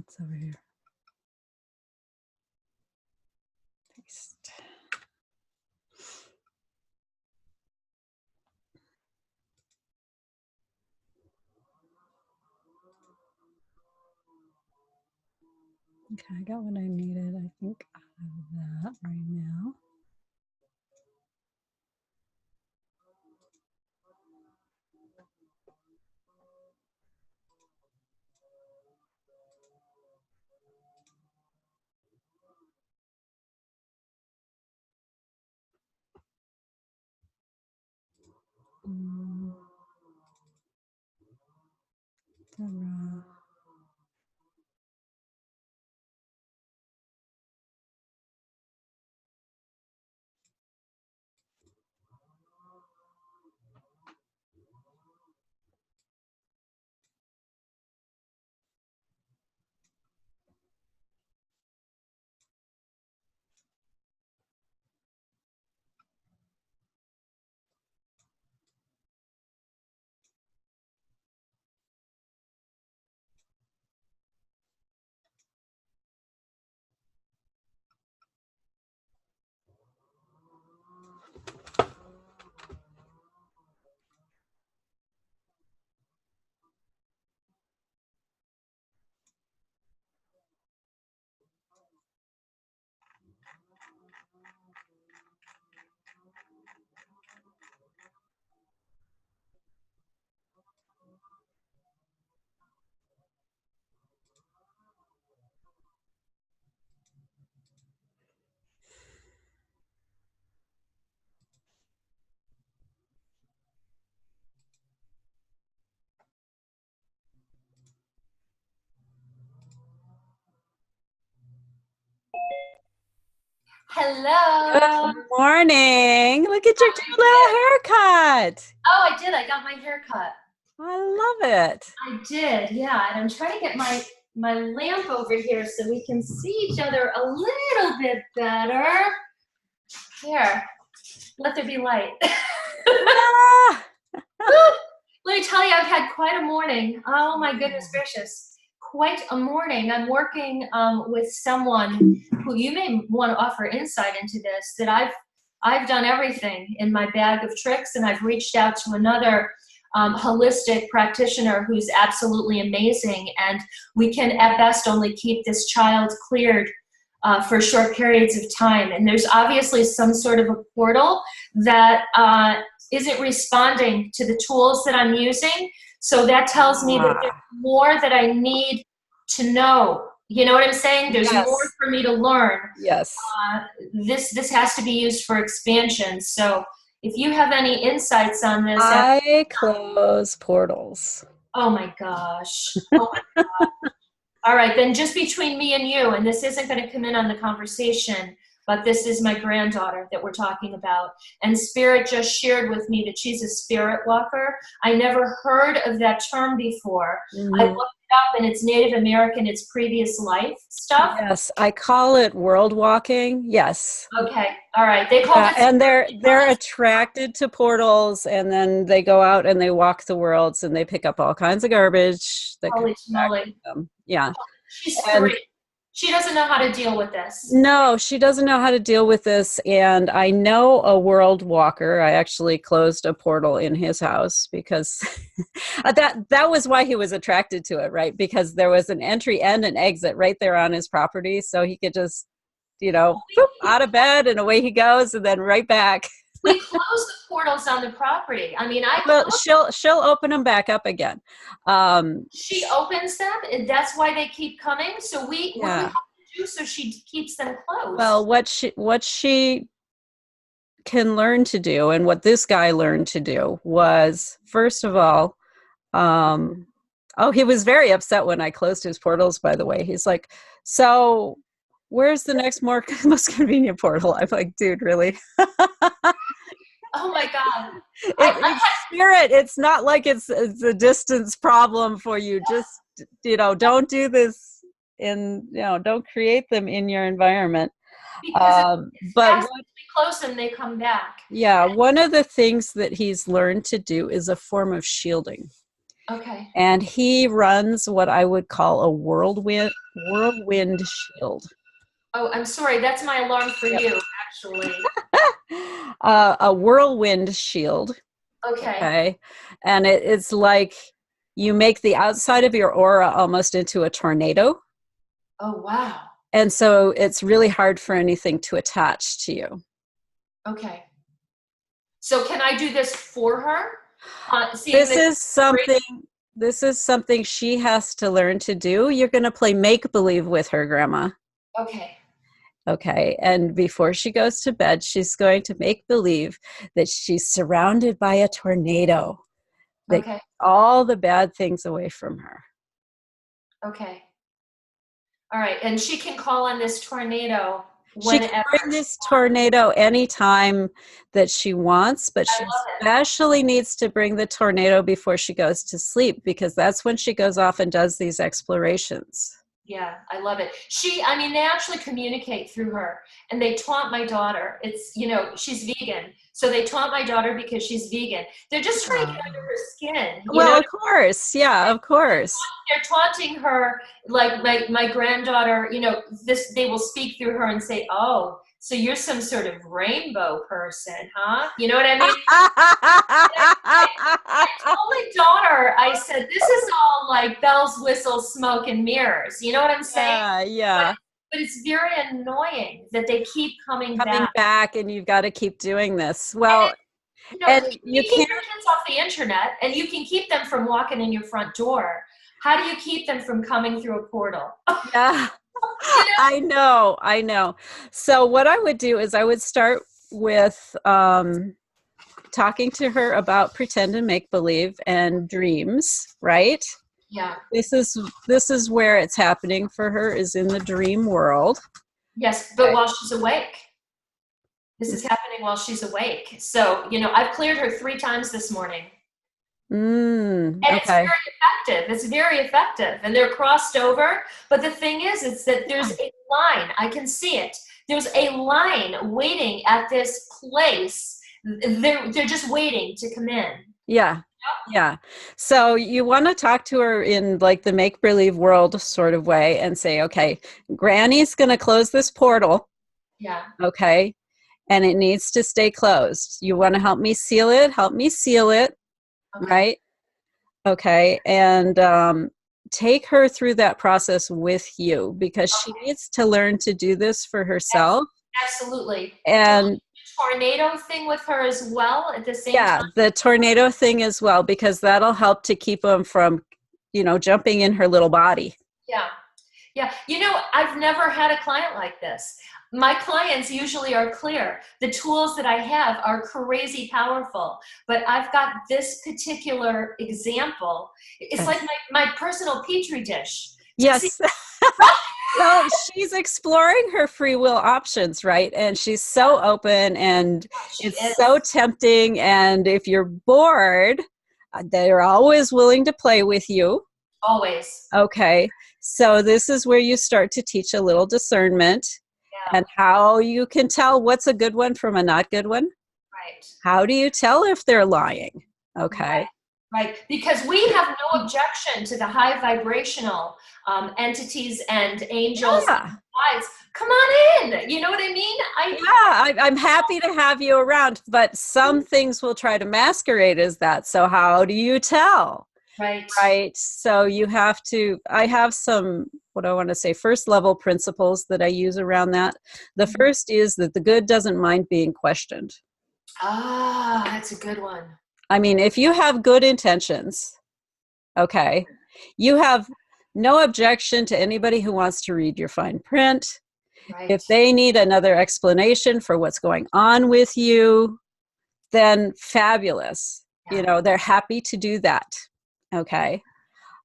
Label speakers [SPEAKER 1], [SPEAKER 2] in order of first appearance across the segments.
[SPEAKER 1] It's over here. Paste. Okay, I got what I needed, I think, out of that right now. Debra.
[SPEAKER 2] Hello.
[SPEAKER 1] Good morning. Look at your cute little haircut.
[SPEAKER 2] Oh, I did. I got my hair cut.
[SPEAKER 1] I love it.
[SPEAKER 2] I did, yeah. And I'm trying to get my lamp over here so we can see each other a little bit better. Here, let there be light.
[SPEAKER 1] Ah.
[SPEAKER 2] Let me tell you, I've had quite a morning. Oh my goodness gracious. Quite a morning. I'm working with someone who you may want to offer insight into this, that I've done everything in my bag of tricks, and I've reached out to another holistic practitioner who's absolutely amazing, and we can at best only keep this child cleared for short periods of time. And there's obviously some sort of a portal that isn't responding to the tools that I'm using. So that tells me that there's more that I need to know. You know what I'm saying? There's more for me to learn.
[SPEAKER 1] Yes.
[SPEAKER 2] This has to be used for expansion. So if you have any insights on this.
[SPEAKER 1] I close portals.
[SPEAKER 2] Oh my gosh. Oh my gosh. All right, then just between me and you, and this isn't going to come in on the conversation, but this is my granddaughter that we're talking about. And Spirit just shared with me that she's a spirit walker. I never heard of that term before. I looked it up, and it's Native American, it's previous life stuff.
[SPEAKER 1] Yes, I call it world walking. Yes.
[SPEAKER 2] Okay, all right. They call it.
[SPEAKER 1] And they're attracted to portals, and then they go out and they walk the worlds, and they pick up all kinds of garbage that
[SPEAKER 2] Holy
[SPEAKER 1] comes back to them. Yeah.
[SPEAKER 2] She's 3. She doesn't know how to deal with this.
[SPEAKER 1] No, she doesn't know how to deal with this. And I know a world walker. I actually closed a portal in his house because that was why he was attracted to it, right? Because there was an entry and an exit right there on his property. So he could just, you know, out of bed and away he goes, and then right back.
[SPEAKER 2] we close the portals on the property. I mean,
[SPEAKER 1] Well, she'll open them back up again.
[SPEAKER 2] She opens them, and that's why they keep coming. So what do we have
[SPEAKER 1] Yeah.
[SPEAKER 2] to do so she keeps them closed?
[SPEAKER 1] Well, what she can learn to do, and what this guy learned to do, was, first of all, oh, he was very upset when I closed his portals, by the way. He's like, so where's the next most convenient portal? I'm like, dude, really?
[SPEAKER 2] Oh my God.
[SPEAKER 1] It's spirit. It's not like it's a distance problem for you. Just, don't do this don't create them in your environment.
[SPEAKER 2] Because
[SPEAKER 1] But
[SPEAKER 2] we close them, they come back.
[SPEAKER 1] yeah, one of the things that he's learned to do is a form of shielding.
[SPEAKER 2] Okay.
[SPEAKER 1] And he runs what I would call a whirlwind shield.
[SPEAKER 2] Oh, I'm sorry. That's my alarm for you, actually.
[SPEAKER 1] A whirlwind shield.
[SPEAKER 2] Okay.
[SPEAKER 1] And it's like you make the outside of your aura almost into a tornado.
[SPEAKER 2] Oh, wow.
[SPEAKER 1] And so it's really hard for anything to attach to you.
[SPEAKER 2] Okay. So can I do this for her?
[SPEAKER 1] This is something she has to learn to do. You're going to play make-believe with her, Grandma.
[SPEAKER 2] Okay.
[SPEAKER 1] Okay. And before she goes to bed, she's going to make believe that she's surrounded by a tornado that
[SPEAKER 2] Okay.
[SPEAKER 1] gets all the bad things away from her.
[SPEAKER 2] Okay. All right. And she can call on this tornado
[SPEAKER 1] whenever. She can bring this tornado anytime that she wants, but she especially needs to bring the tornado before she goes to sleep, because that's when she goes off and does these explorations.
[SPEAKER 2] Yeah, I love it. They actually communicate through her, and they taunt my daughter. It's, she's vegan. So they taunt my daughter because she's vegan. They're just trying to get under her skin.
[SPEAKER 1] Well, of course. Yeah, of course.
[SPEAKER 2] They're taunting her, like my granddaughter, they will speak through her and say, oh, so you're some sort of rainbow person, huh? You know what I mean? I told my daughter, I said, this is all like bells, whistles, smoke, and mirrors. You know what I'm saying?
[SPEAKER 1] Yeah.
[SPEAKER 2] But it's very annoying that they keep coming
[SPEAKER 1] back, and you've got to keep doing this. Well,
[SPEAKER 2] and you keep your kids off the internet, and you can keep them from walking in your front door. How do you keep them from coming through a portal?
[SPEAKER 1] Yeah. I know. So what I would do is I would start with talking to her about pretend and make believe and dreams, right?
[SPEAKER 2] Yeah.
[SPEAKER 1] This is where it's happening for her, is in the dream world.
[SPEAKER 2] Yes, but while she's awake. This is happening while she's awake. So, I've cleared her 3 times this morning. And it's very effective. It's very effective. And they're crossed over. But the thing is that there's a line. I can see it. There's a line waiting at this place. They're just waiting to come in.
[SPEAKER 1] Yeah. Yeah. So you want to talk to her in like the make-believe world sort of way and say, okay, Granny's going to close this portal.
[SPEAKER 2] Yeah.
[SPEAKER 1] Okay. And it needs to stay closed. You want to help me seal it? Help me seal it. Okay. Right? Okay. And take her through that process with you, because she needs to learn to do this for herself.
[SPEAKER 2] Absolutely.
[SPEAKER 1] And
[SPEAKER 2] tornado thing with her as well at the same time?
[SPEAKER 1] Yeah, the tornado thing as well, because that'll help to keep them from, jumping in her little body.
[SPEAKER 2] Yeah. Yeah. I've never had a client like this. My clients usually are clear. The tools that I have are crazy powerful, but I've got this particular example. It's like my personal petri dish.
[SPEAKER 1] Yes. Well, she's exploring her free will options, right? And she's so open, and it's so tempting. And if you're bored, they're always willing to play with you.
[SPEAKER 2] Always.
[SPEAKER 1] Okay. So this is where you start to teach a little discernment and how you can tell what's a good one from a not good one.
[SPEAKER 2] Right.
[SPEAKER 1] How do you tell if they're lying? Okay.
[SPEAKER 2] Right. Because we have no objection to the high vibrational entities and angels.
[SPEAKER 1] Yeah.
[SPEAKER 2] And guides. Come on in. You know what I mean?
[SPEAKER 1] I'm happy to have you around, but some things will try to masquerade as that. So how do you tell? Right. So I have some, what I want to say, first level principles that I use around that. The first is that the good doesn't mind being questioned.
[SPEAKER 2] Ah, that's a good one.
[SPEAKER 1] I mean, if you have good intentions, okay, you have no objection to anybody who wants to read your fine print.
[SPEAKER 2] Right.
[SPEAKER 1] If they need another explanation for what's going on with you, then fabulous. You
[SPEAKER 2] Yeah.
[SPEAKER 1] know, they're happy to do that. Okay.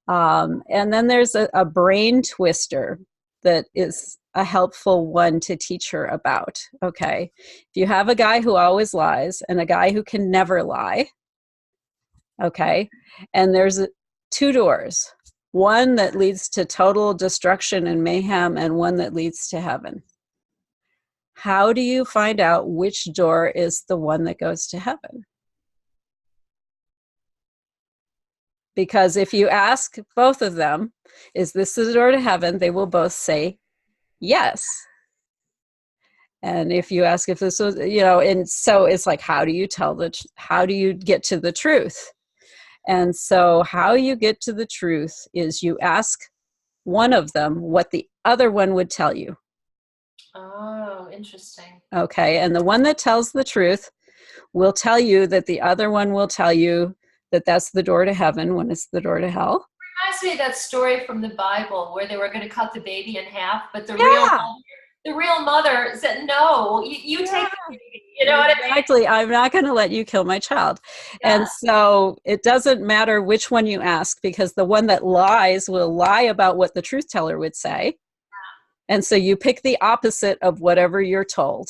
[SPEAKER 1] And then there's a brain twister that is a helpful one to teach her about. Okay. If you have a guy who always lies and a guy who can never lie, okay, and there's two doors, one that leads to total destruction and mayhem, and one that leads to heaven. How do you find out which door is the one that goes to heaven? Because if you ask both of them, is this the door to heaven? They will both say yes. And if you ask if this was, you know, and so it's like, how do you how do you get to the truth? And so how you get to the truth is you ask one of them what the other one would tell you.
[SPEAKER 2] Oh, interesting.
[SPEAKER 1] Okay. And the one that tells the truth will tell you that the other one will tell you that that's the door to heaven when it's the door to hell.
[SPEAKER 2] Reminds me of that story from the Bible where they were going to cut the baby in half, but
[SPEAKER 1] Yeah.
[SPEAKER 2] the real mother said, "No, you take the
[SPEAKER 1] Yeah.
[SPEAKER 2] baby." You know what I mean?
[SPEAKER 1] Exactly. I'm not going to let you kill my child. And
[SPEAKER 2] Yeah.
[SPEAKER 1] so it doesn't matter which one you ask, because the one that lies will lie about what the truth teller would say. And so you pick the opposite of whatever you're told.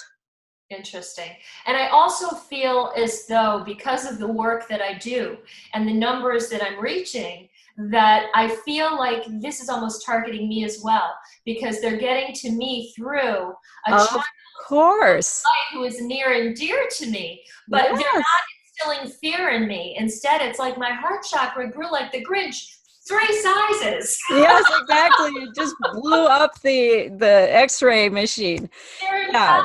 [SPEAKER 2] Interesting. And I also feel as though because of the work that I do and the numbers that I'm reaching, that I feel like this is almost targeting me as well, because they're getting to me through a child
[SPEAKER 1] Of course.
[SPEAKER 2] who is near and dear to me, but they're
[SPEAKER 1] Yes.
[SPEAKER 2] not instilling fear in me. Instead, it's like my heart chakra grew like the Grinch, 3 sizes.
[SPEAKER 1] Yes, exactly. It just blew up the X-ray machine. Yeah.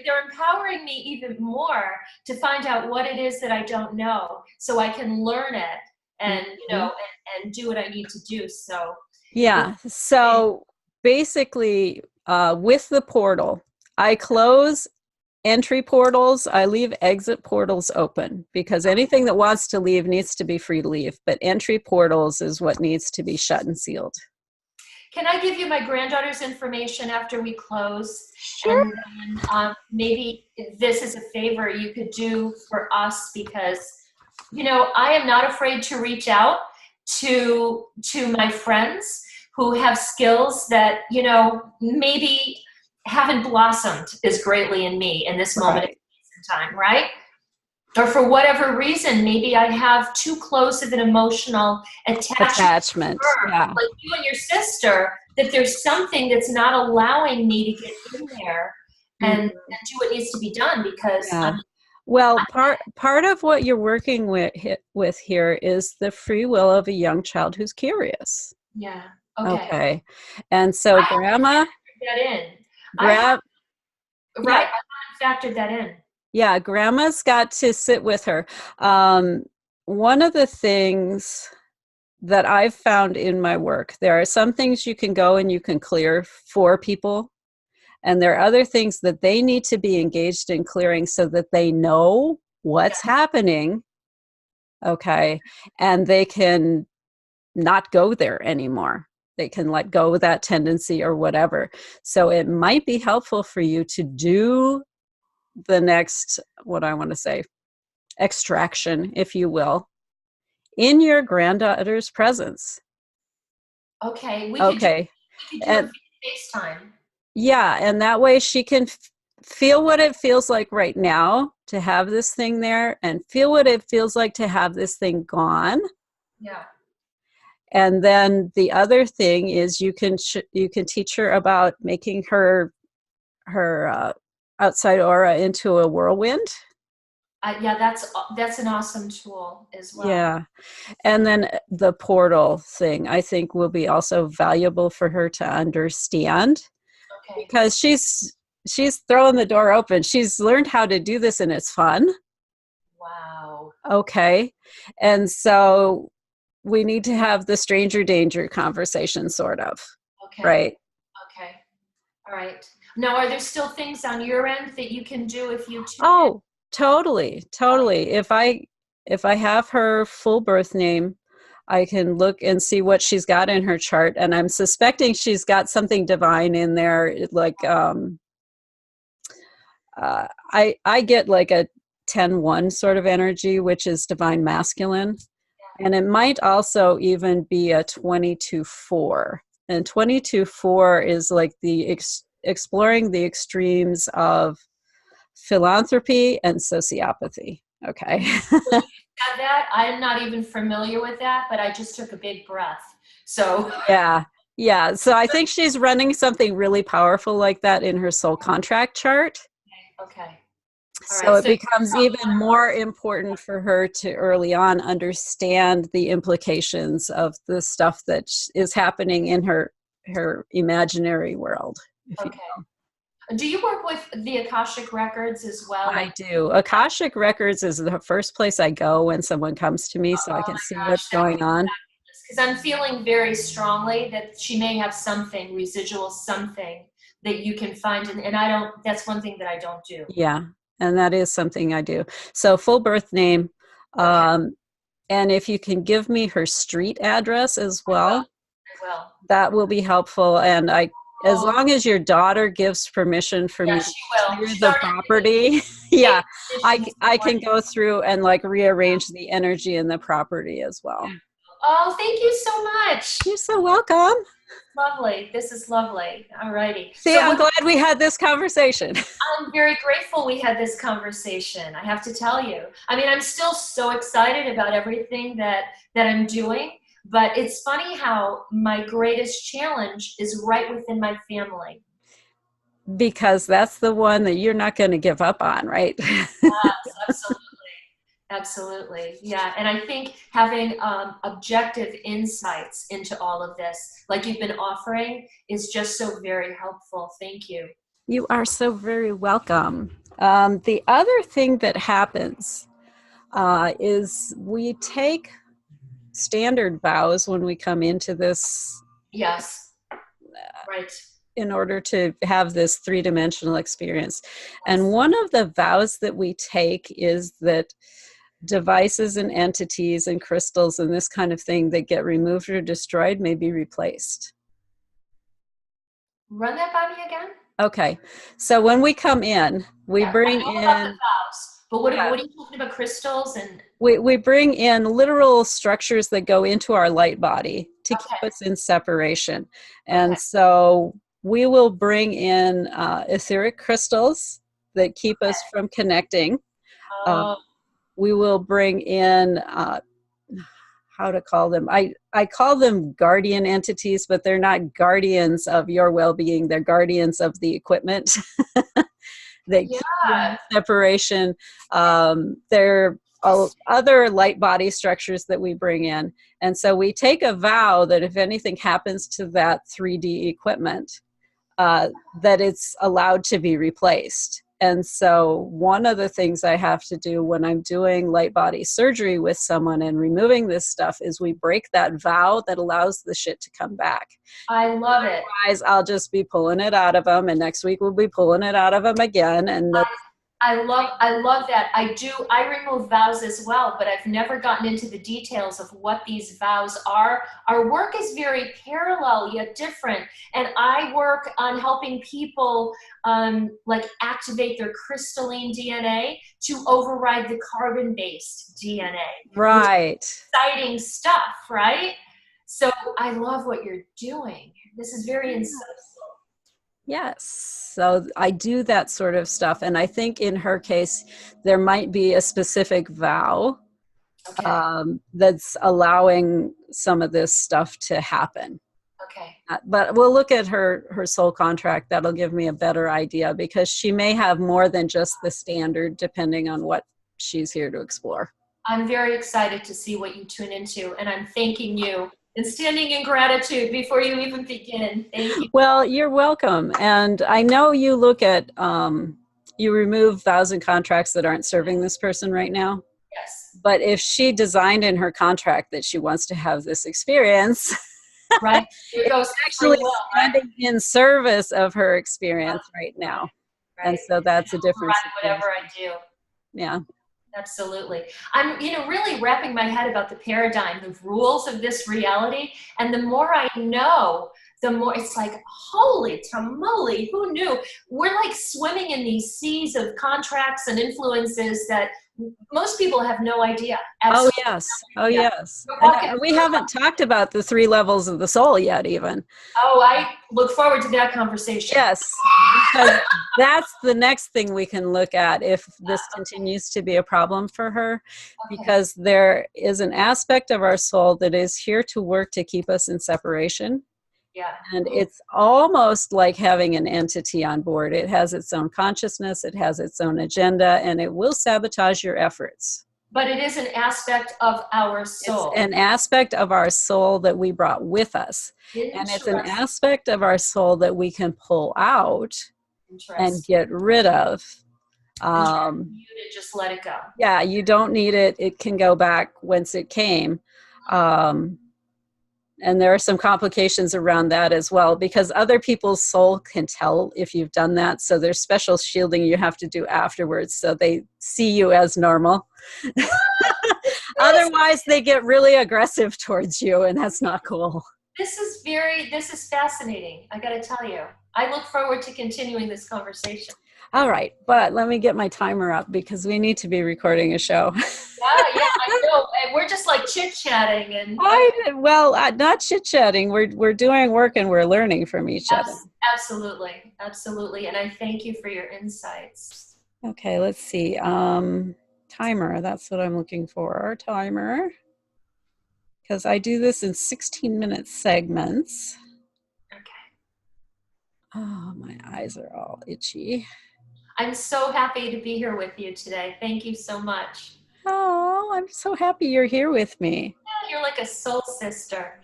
[SPEAKER 2] They're empowering me even more to find out what it is that I don't know, so I can learn it and
[SPEAKER 1] Mhm.
[SPEAKER 2] and do what I need to do. So it's
[SPEAKER 1] Yeah. So basically, with the portal, I close entry portals. I leave exit portals open because anything that wants to leave needs to be free to leave. But entry portals is what needs to be shut and sealed.
[SPEAKER 2] Can I give you my granddaughter's information after we close?
[SPEAKER 1] Sure.
[SPEAKER 2] And then maybe this is a favor you could do for us, because, I am not afraid to reach out to my friends who have skills that, maybe haven't blossomed as greatly in me in this moment
[SPEAKER 1] Right.
[SPEAKER 2] in time, right? Or for whatever reason, maybe I have too close of an emotional attachment to
[SPEAKER 1] Attachment.
[SPEAKER 2] her,
[SPEAKER 1] Yeah.
[SPEAKER 2] like you and your sister, that there's something that's not allowing me to get in there and
[SPEAKER 1] Mhm.
[SPEAKER 2] do what needs to be done, because
[SPEAKER 1] Yeah. Well, part of what you're working with here is the free will of a young child who's curious.
[SPEAKER 2] yeah, okay.
[SPEAKER 1] Okay. And so grandma,
[SPEAKER 2] That in. I have,
[SPEAKER 1] grab,
[SPEAKER 2] right,
[SPEAKER 1] yeah,
[SPEAKER 2] I haven't factored that in.
[SPEAKER 1] yeah, grandma's got to sit with her. Um, One of the things that I've found in my work, there are some things you can go and you can clear for people, and there are other things that they need to be engaged in clearing so that they know
[SPEAKER 2] Yeah,
[SPEAKER 1] what's happening. Okay. And they can not go there anymore. They can let go of that tendency or whatever. So it might be helpful for you to do the next, what I want to say, extraction, if you will, in your granddaughter's presence.
[SPEAKER 2] okay,
[SPEAKER 1] Okay.
[SPEAKER 2] we could do it
[SPEAKER 1] And
[SPEAKER 2] via FaceTime.
[SPEAKER 1] yeah, and that way she can feel what it feels like right now to have this thing there, and feel what it feels like to have this thing gone.
[SPEAKER 2] Yeah.
[SPEAKER 1] And then the other thing is you can teach her about making her outside aura into a whirlwind.
[SPEAKER 2] Yeah, that's an awesome tool as well.
[SPEAKER 1] Yeah. And then the portal thing, I think, will be also valuable for her to understand,
[SPEAKER 2] Okay.
[SPEAKER 1] because she's throwing the door open. She's learned how to do this and it's fun.
[SPEAKER 2] Wow.
[SPEAKER 1] Okay. And so we need to have the stranger danger conversation, sort of.
[SPEAKER 2] Okay.
[SPEAKER 1] Right.
[SPEAKER 2] Okay. All right. Now, are there still things on your end that you can do if you tune
[SPEAKER 1] Oh,
[SPEAKER 2] in?
[SPEAKER 1] Totally, totally. If I have her full birth name, I can look and see what she's got in her chart, and I'm suspecting she's got something divine in there. Like I get like a 10-1 sort of energy, which is divine masculine, and it might also even be a 22-4. And 22-4 is like the exploring the extremes of philanthropy and sociopathy. Okay.
[SPEAKER 2] Got that? I'm not even familiar with that, but I just took a big breath. So,
[SPEAKER 1] Yeah. Yeah. So I think she's running something really powerful like that in her soul contract chart.
[SPEAKER 2] okay. All
[SPEAKER 1] So
[SPEAKER 2] right.
[SPEAKER 1] it
[SPEAKER 2] So,
[SPEAKER 1] becomes even more important for her to early on understand the implications of the stuff that is happening in her imaginary world, if you
[SPEAKER 2] okay.
[SPEAKER 1] will.
[SPEAKER 2] Do you work with the Akashic records as well?
[SPEAKER 1] I do. Akashic Records is the first place I go when someone comes to me so I
[SPEAKER 2] oh
[SPEAKER 1] can see
[SPEAKER 2] my
[SPEAKER 1] what's
[SPEAKER 2] gosh, that would
[SPEAKER 1] going
[SPEAKER 2] be
[SPEAKER 1] on.
[SPEAKER 2] because I'm feeling very strongly that she may have something, residual something that you can find. And I don't, that's one thing that I don't do.
[SPEAKER 1] Yeah, and that is something I do. So full birth name,
[SPEAKER 2] Okay,
[SPEAKER 1] um, and if you can give me her street address as
[SPEAKER 2] I will.
[SPEAKER 1] well,
[SPEAKER 2] I will.
[SPEAKER 1] that will be helpful. And as
[SPEAKER 2] Oh,
[SPEAKER 1] long as your daughter gives permission for
[SPEAKER 2] yeah,
[SPEAKER 1] me to
[SPEAKER 2] she will.
[SPEAKER 1] clear
[SPEAKER 2] She's
[SPEAKER 1] the
[SPEAKER 2] already
[SPEAKER 1] property,
[SPEAKER 2] made
[SPEAKER 1] yeah,
[SPEAKER 2] decisions this
[SPEAKER 1] I can
[SPEAKER 2] morning.
[SPEAKER 1] go through and like rearrange the energy in the property as well.
[SPEAKER 2] Oh, thank you so much.
[SPEAKER 1] You're so welcome.
[SPEAKER 2] Lovely. This is lovely. All righty.
[SPEAKER 1] See,
[SPEAKER 2] So
[SPEAKER 1] I'm
[SPEAKER 2] what
[SPEAKER 1] glad we had this conversation.
[SPEAKER 2] I'm very grateful we had this conversation. I have to tell you. I mean, I'm still so excited about everything that I'm doing, but it's funny how my greatest challenge is right within my family.
[SPEAKER 1] Because that's the one that you're not going to give up on, right?
[SPEAKER 2] Yes, absolutely. Absolutely. Yeah. And I think having objective insights into all of this, like you've been offering, is just so very helpful. Thank you.
[SPEAKER 1] You are so very welcome. The other thing that happens is we take standard vows when we come into this
[SPEAKER 2] Yes. Right.
[SPEAKER 1] in order to have this three-dimensional experience. And one of the vows that we take is that devices and entities and crystals and this kind of thing that get removed or destroyed may be replaced.
[SPEAKER 2] Run that by me again.
[SPEAKER 1] Okay, so when we come in, we
[SPEAKER 2] Yeah, I
[SPEAKER 1] bring
[SPEAKER 2] know about the
[SPEAKER 1] in,
[SPEAKER 2] vows, but
[SPEAKER 1] yeah,
[SPEAKER 2] what are you talking about? Crystals and
[SPEAKER 1] we bring in literal structures that go into our light body to keep
[SPEAKER 2] okay,
[SPEAKER 1] us in separation.
[SPEAKER 2] okay.
[SPEAKER 1] And so we will bring in etheric crystals that keep us from connecting. Uh,
[SPEAKER 2] Oh,
[SPEAKER 1] we will bring in how to call them. I call them guardian entities, but they're not guardians of your well-being. They're guardians of the equipment that
[SPEAKER 2] yeah.
[SPEAKER 1] keep you in separation. There are other light body structures that we bring in. And so we take a vow that if anything happens to that 3D equipment, that it's allowed to be replaced. And so one of the things I have to do when I'm doing light body surgery with someone and removing this stuff is we break that vow that allows the shit to come back.
[SPEAKER 2] I love it.
[SPEAKER 1] Otherwise, I'll just be pulling it out of them, and next week we'll be pulling it out of them again. And
[SPEAKER 2] I love that. I remove vows as well, but I've never gotten into the details of what these vows are. Our work is very parallel yet different. And I work on helping people like activate their crystalline DNA to override the carbon-based DNA, which is
[SPEAKER 1] right.
[SPEAKER 2] exciting stuff, right? So I love what you're doing. This is very insightful.
[SPEAKER 1] Yes. So I do that sort of stuff. And I think in her case, there might be a specific vow
[SPEAKER 2] Okay.
[SPEAKER 1] that's allowing some of this stuff to happen.
[SPEAKER 2] Okay.
[SPEAKER 1] But we'll look at her soul contract. That'll give me a better idea because she may have more than just the standard depending on what she's here to explore.
[SPEAKER 2] I'm very excited to see what you tune into, and I'm thanking you and standing in gratitude before you even begin. Thank you.
[SPEAKER 1] Well, you're welcome. And I know you look at, you remove vows and contracts that aren't serving this person right now.
[SPEAKER 2] Yes.
[SPEAKER 1] But if she designed in her contract that she wants to have this experience,
[SPEAKER 2] Right? It
[SPEAKER 1] it's
[SPEAKER 2] goes free
[SPEAKER 1] actually
[SPEAKER 2] will, right?
[SPEAKER 1] standing in service of her experience right now. And
[SPEAKER 2] Right.
[SPEAKER 1] so that's a different
[SPEAKER 2] Override
[SPEAKER 1] situation.
[SPEAKER 2] whatever I do.
[SPEAKER 1] Yeah.
[SPEAKER 2] Absolutely. I'm, really wrapping my head about the paradigm, the rules of this reality. And the more I know, the more it's like, holy tamale, who knew? We're like swimming in these seas of contracts and influences that most people have no idea.
[SPEAKER 1] Oh,
[SPEAKER 2] Absolutely
[SPEAKER 1] yes. Oh,
[SPEAKER 2] no idea.
[SPEAKER 1] yes.
[SPEAKER 2] We're
[SPEAKER 1] And
[SPEAKER 2] walking.
[SPEAKER 1] we haven't talked about the 3 levels of the soul yet, even.
[SPEAKER 2] Oh, I look forward to that conversation.
[SPEAKER 1] Yes, because that's the next thing we can look at if this continues to be a problem for her,
[SPEAKER 2] Okay.
[SPEAKER 1] because there is an aspect of our soul that is here to work to keep us in separation.
[SPEAKER 2] Yeah.
[SPEAKER 1] And it's almost like having an entity on board. It has its own consciousness, it has its own agenda, and it will sabotage your efforts.
[SPEAKER 2] But it is an aspect of our
[SPEAKER 1] It's
[SPEAKER 2] soul.
[SPEAKER 1] an aspect of our soul that we brought with us. And it's an
[SPEAKER 2] Interesting.
[SPEAKER 1] aspect of our soul that we can pull out and
[SPEAKER 2] Interesting.
[SPEAKER 1] get rid of.
[SPEAKER 2] And you to just let it go.
[SPEAKER 1] Yeah, you don't need it. It can go back whence it came. And there are some complications around that as well, because other people's soul can tell if you've done that. So there's special shielding you have to do afterwards so they see you as normal. Otherwise, they get really aggressive towards you, and that's not cool.
[SPEAKER 2] This is fascinating. I got to tell you, I look forward to continuing this conversation.
[SPEAKER 1] All right, but let me get my timer up because we need to be recording a show.
[SPEAKER 2] Yeah, I know. And we're just like chit-chatting and
[SPEAKER 1] not chit-chatting. We're doing work and we're learning from each other.
[SPEAKER 2] Absolutely. Absolutely. And I thank you for your insights.
[SPEAKER 1] Okay, let's see. Timer, that's what I'm looking for. Timer. Because I do this in 16-minute segments.
[SPEAKER 2] Okay.
[SPEAKER 1] Oh, my eyes are all itchy.
[SPEAKER 2] I'm so happy to be here with you today. Thank you so much.
[SPEAKER 1] Oh, I'm so happy you're here with me.
[SPEAKER 2] Yeah, you're like a soul sister.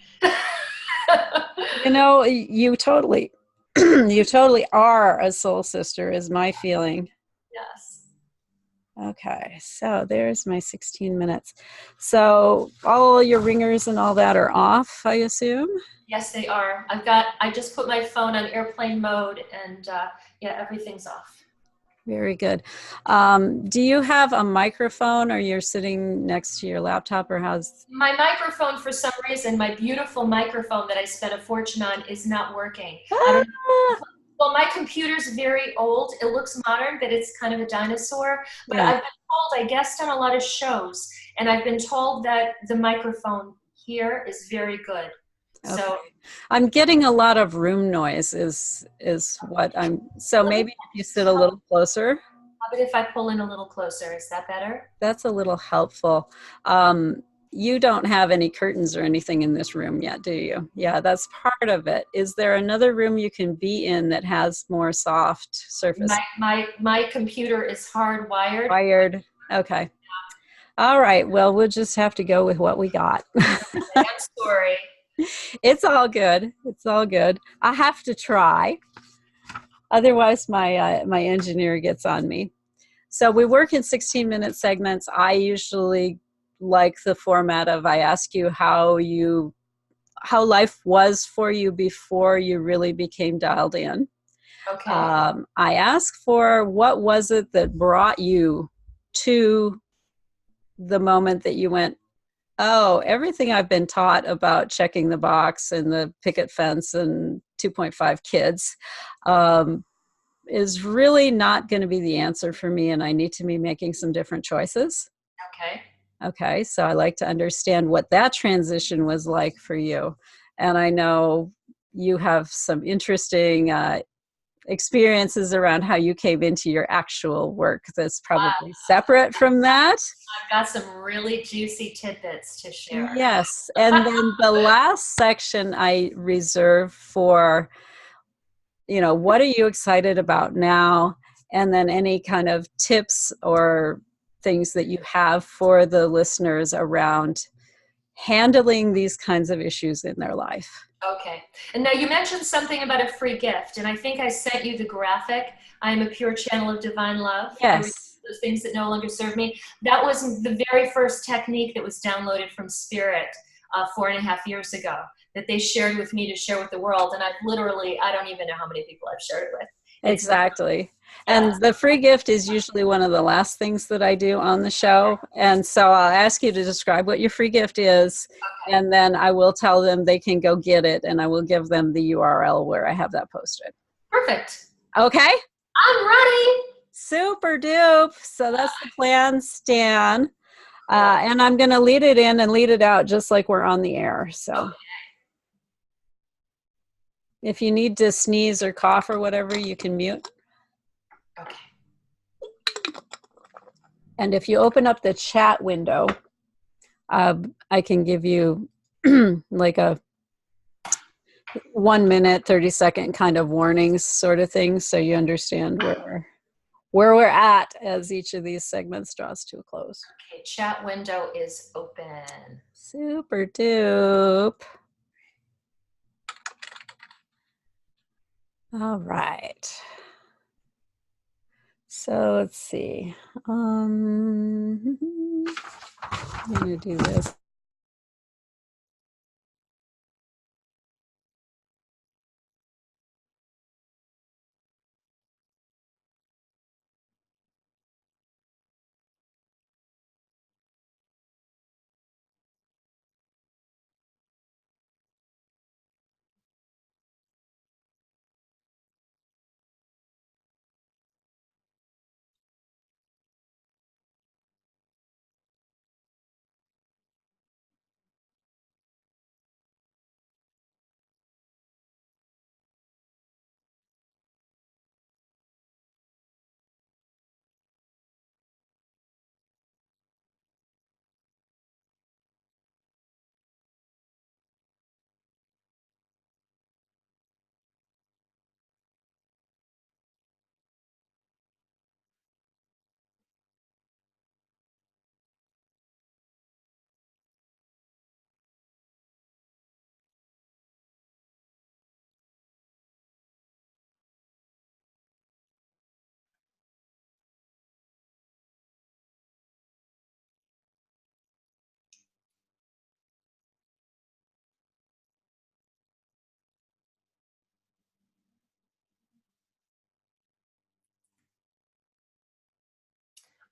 [SPEAKER 1] You totally, you totally are a soul sister, is my feeling.
[SPEAKER 2] Yes.
[SPEAKER 1] Okay, so there's my 16 minutes. So all your ringers and all that are off, I assume?
[SPEAKER 2] Yes, they are. I just put my phone on airplane mode and yeah, everything's off.
[SPEAKER 1] Very good. Do you have a microphone, or you're sitting next to your laptop, or how's?
[SPEAKER 2] My microphone, for some reason, my beautiful microphone that I spent a fortune on is not working. I don't know. Well, my computer's very old. It looks modern, but it's kind of a dinosaur. But
[SPEAKER 1] Yeah.
[SPEAKER 2] I've been told, I guessed on a lot of shows, and I've been told that the microphone here is very good.
[SPEAKER 1] Okay.
[SPEAKER 2] So
[SPEAKER 1] I'm getting a lot of room noise is what so maybe if you sit a little closer.
[SPEAKER 2] How about if I pull in a little closer? Is that better?
[SPEAKER 1] That's a little helpful. You don't have any curtains or anything in this room yet, do you? Yeah, that's part of it. Is there another room you can be in that has more soft surface?
[SPEAKER 2] My computer is hardwired.
[SPEAKER 1] Wired. Okay. All right. Well, we'll just have to go with what we got.
[SPEAKER 2] I'm sorry.
[SPEAKER 1] It's all good. It's all good. I have to try. Otherwise, my engineer gets on me. So we work in 16-minute segments. I usually like the format of I ask you how life was for you before you really became dialed in.
[SPEAKER 2] Okay.
[SPEAKER 1] I ask for what was it that brought you to the moment that you went, oh, everything I've been taught about checking the box and the picket fence and 2.5 kids is really not going to be the answer for me, and I need to be making some different choices.
[SPEAKER 2] Okay.
[SPEAKER 1] Okay, so I like to understand what that transition was like for you. And I know you have some interesting experiences around how you came into your actual work that's probably separate from that.
[SPEAKER 2] I've got some really juicy tidbits to share.
[SPEAKER 1] Yes, and then the last section I reserve for, what are you excited about now? And then any kind of tips or things that you have for the listeners around handling these kinds of issues in their life.
[SPEAKER 2] Okay. And now you mentioned something about a free gift, and I think I sent you the graphic. I am a pure channel of divine love.
[SPEAKER 1] Yes.
[SPEAKER 2] Those things that no longer serve me. That was the very first technique that was downloaded from Spirit 4.5 years ago that they shared with me to share with the world. And I don't even know how many people I've shared it with.
[SPEAKER 1] Exactly. And the free gift is usually one of the last things that I do on the show. And so I'll ask you to describe what your free gift is, and then I will tell them they can go get it, and I will give them the URL where I have that posted.
[SPEAKER 2] Perfect.
[SPEAKER 1] Okay?
[SPEAKER 2] I'm ready.
[SPEAKER 1] Super dupe. So that's the plan, Stan. And I'm going to lead it in and lead it out just like we're on the air. So if you need to sneeze or cough or whatever, you can mute.
[SPEAKER 2] Okay.
[SPEAKER 1] And if you open up the chat window, I can give you like a 1 minute, 30-second kind of warnings sort of thing, so you understand where we're at as each of these segments draws to a close.
[SPEAKER 2] Okay, chat window is open.
[SPEAKER 1] Super dupe. All right. So let's see. I'm going to do this.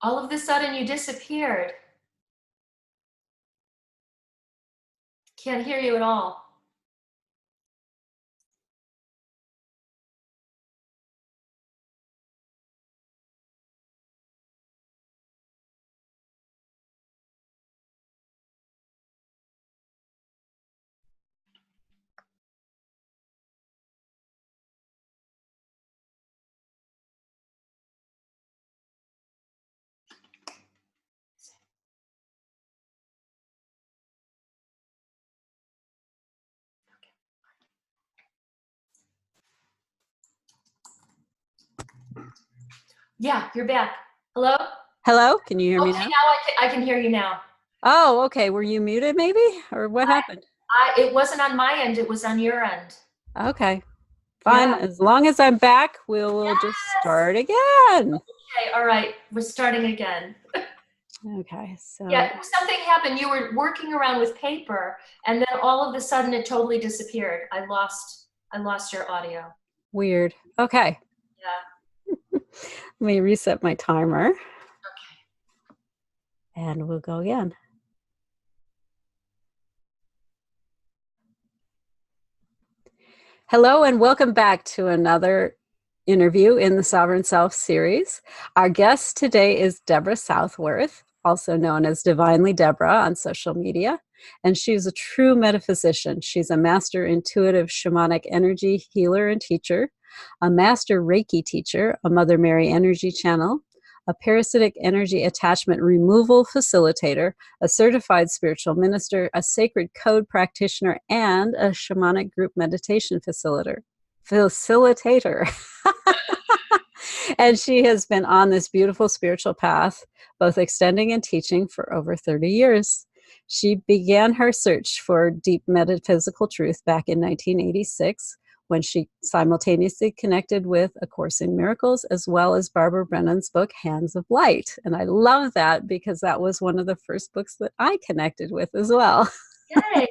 [SPEAKER 2] All of a sudden you disappeared. Can't hear you at all. Yeah, you're back. Hello?
[SPEAKER 1] Hello? Can you hear me
[SPEAKER 2] Okay,
[SPEAKER 1] now?
[SPEAKER 2] now I can hear you now.
[SPEAKER 1] Oh, okay. Were you muted maybe? Or what happened?
[SPEAKER 2] It wasn't on my end, it was on your end.
[SPEAKER 1] Okay. Fine.
[SPEAKER 2] Yeah.
[SPEAKER 1] As long as I'm back, we'll just start again.
[SPEAKER 2] Okay, all right. We're starting again.
[SPEAKER 1] Okay. So
[SPEAKER 2] Yeah, something happened. You were working around with paper, and then all of a sudden it totally disappeared. I lost your audio.
[SPEAKER 1] weird. Okay.
[SPEAKER 2] Yeah.
[SPEAKER 1] Let me reset my timer.
[SPEAKER 2] Okay.
[SPEAKER 1] And we'll go again. Hello and welcome back to another interview in the Sovereign Self series. Our guest today is Debra Southworth, also known as Divinely Debra on social media, and she's a true metaphysician. She's a master intuitive shamanic energy healer and teacher, a master Reiki teacher, a Mother Mary energy channel, a Parasitic Energy Attachment Removal facilitator, a certified spiritual minister, a sacred code practitioner, and a shamanic group meditation facilitator. And she has been on this beautiful spiritual path, both extending and teaching for over 30 years. She began her search for deep metaphysical truth back in 1986 when she simultaneously connected with A Course in Miracles as well as Barbara Brennan's book, Hands of Light. And I love that because that was one of the first books that I connected with as well.
[SPEAKER 2] Yay.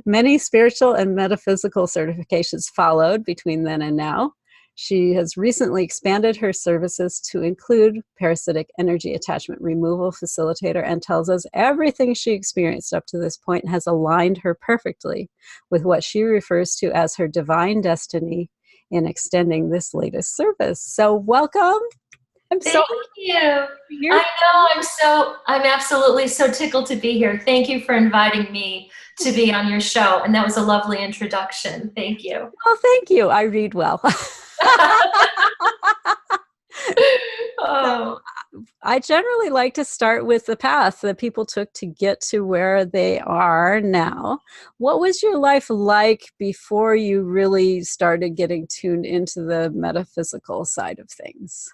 [SPEAKER 1] Many spiritual and metaphysical certifications followed between then and now. She has recently expanded her services to include Parasitic Energy Attachment Removal Facilitator, and tells us everything she experienced up to this point has aligned her perfectly with what she refers to as her divine destiny in extending this latest service. So welcome. I'm so
[SPEAKER 2] Thank you.
[SPEAKER 1] here.
[SPEAKER 2] I know, I'm absolutely so tickled to be here. Thank you for inviting me to be on your show. And that was a lovely introduction. Thank you.
[SPEAKER 1] Oh, thank you. I read well.
[SPEAKER 2] Oh.
[SPEAKER 1] I generally like to start with the path that people took to get to where they are now. What was your life like before you really started getting tuned into the metaphysical side of things?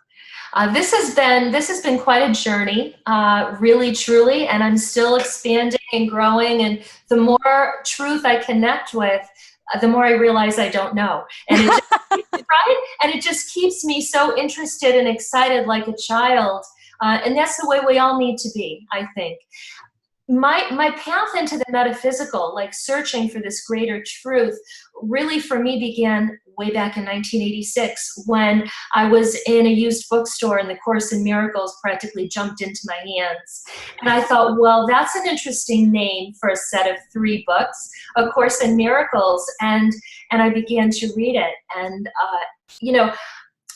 [SPEAKER 2] This has been quite a journey, really, truly, and I'm still expanding and growing. And the more truth I connect with, the more I realize I don't know. And it just, right? And it just keeps me so interested and excited, like a child. And that's the way we all need to be, I think. My path into the metaphysical, like searching for this greater truth, really for me began way back in 1986 when I was in a used bookstore and the Course in Miracles practically jumped into my hands. And I thought, well, that's an interesting name for a set of 3 books, A Course in Miracles. And I began to read it. And,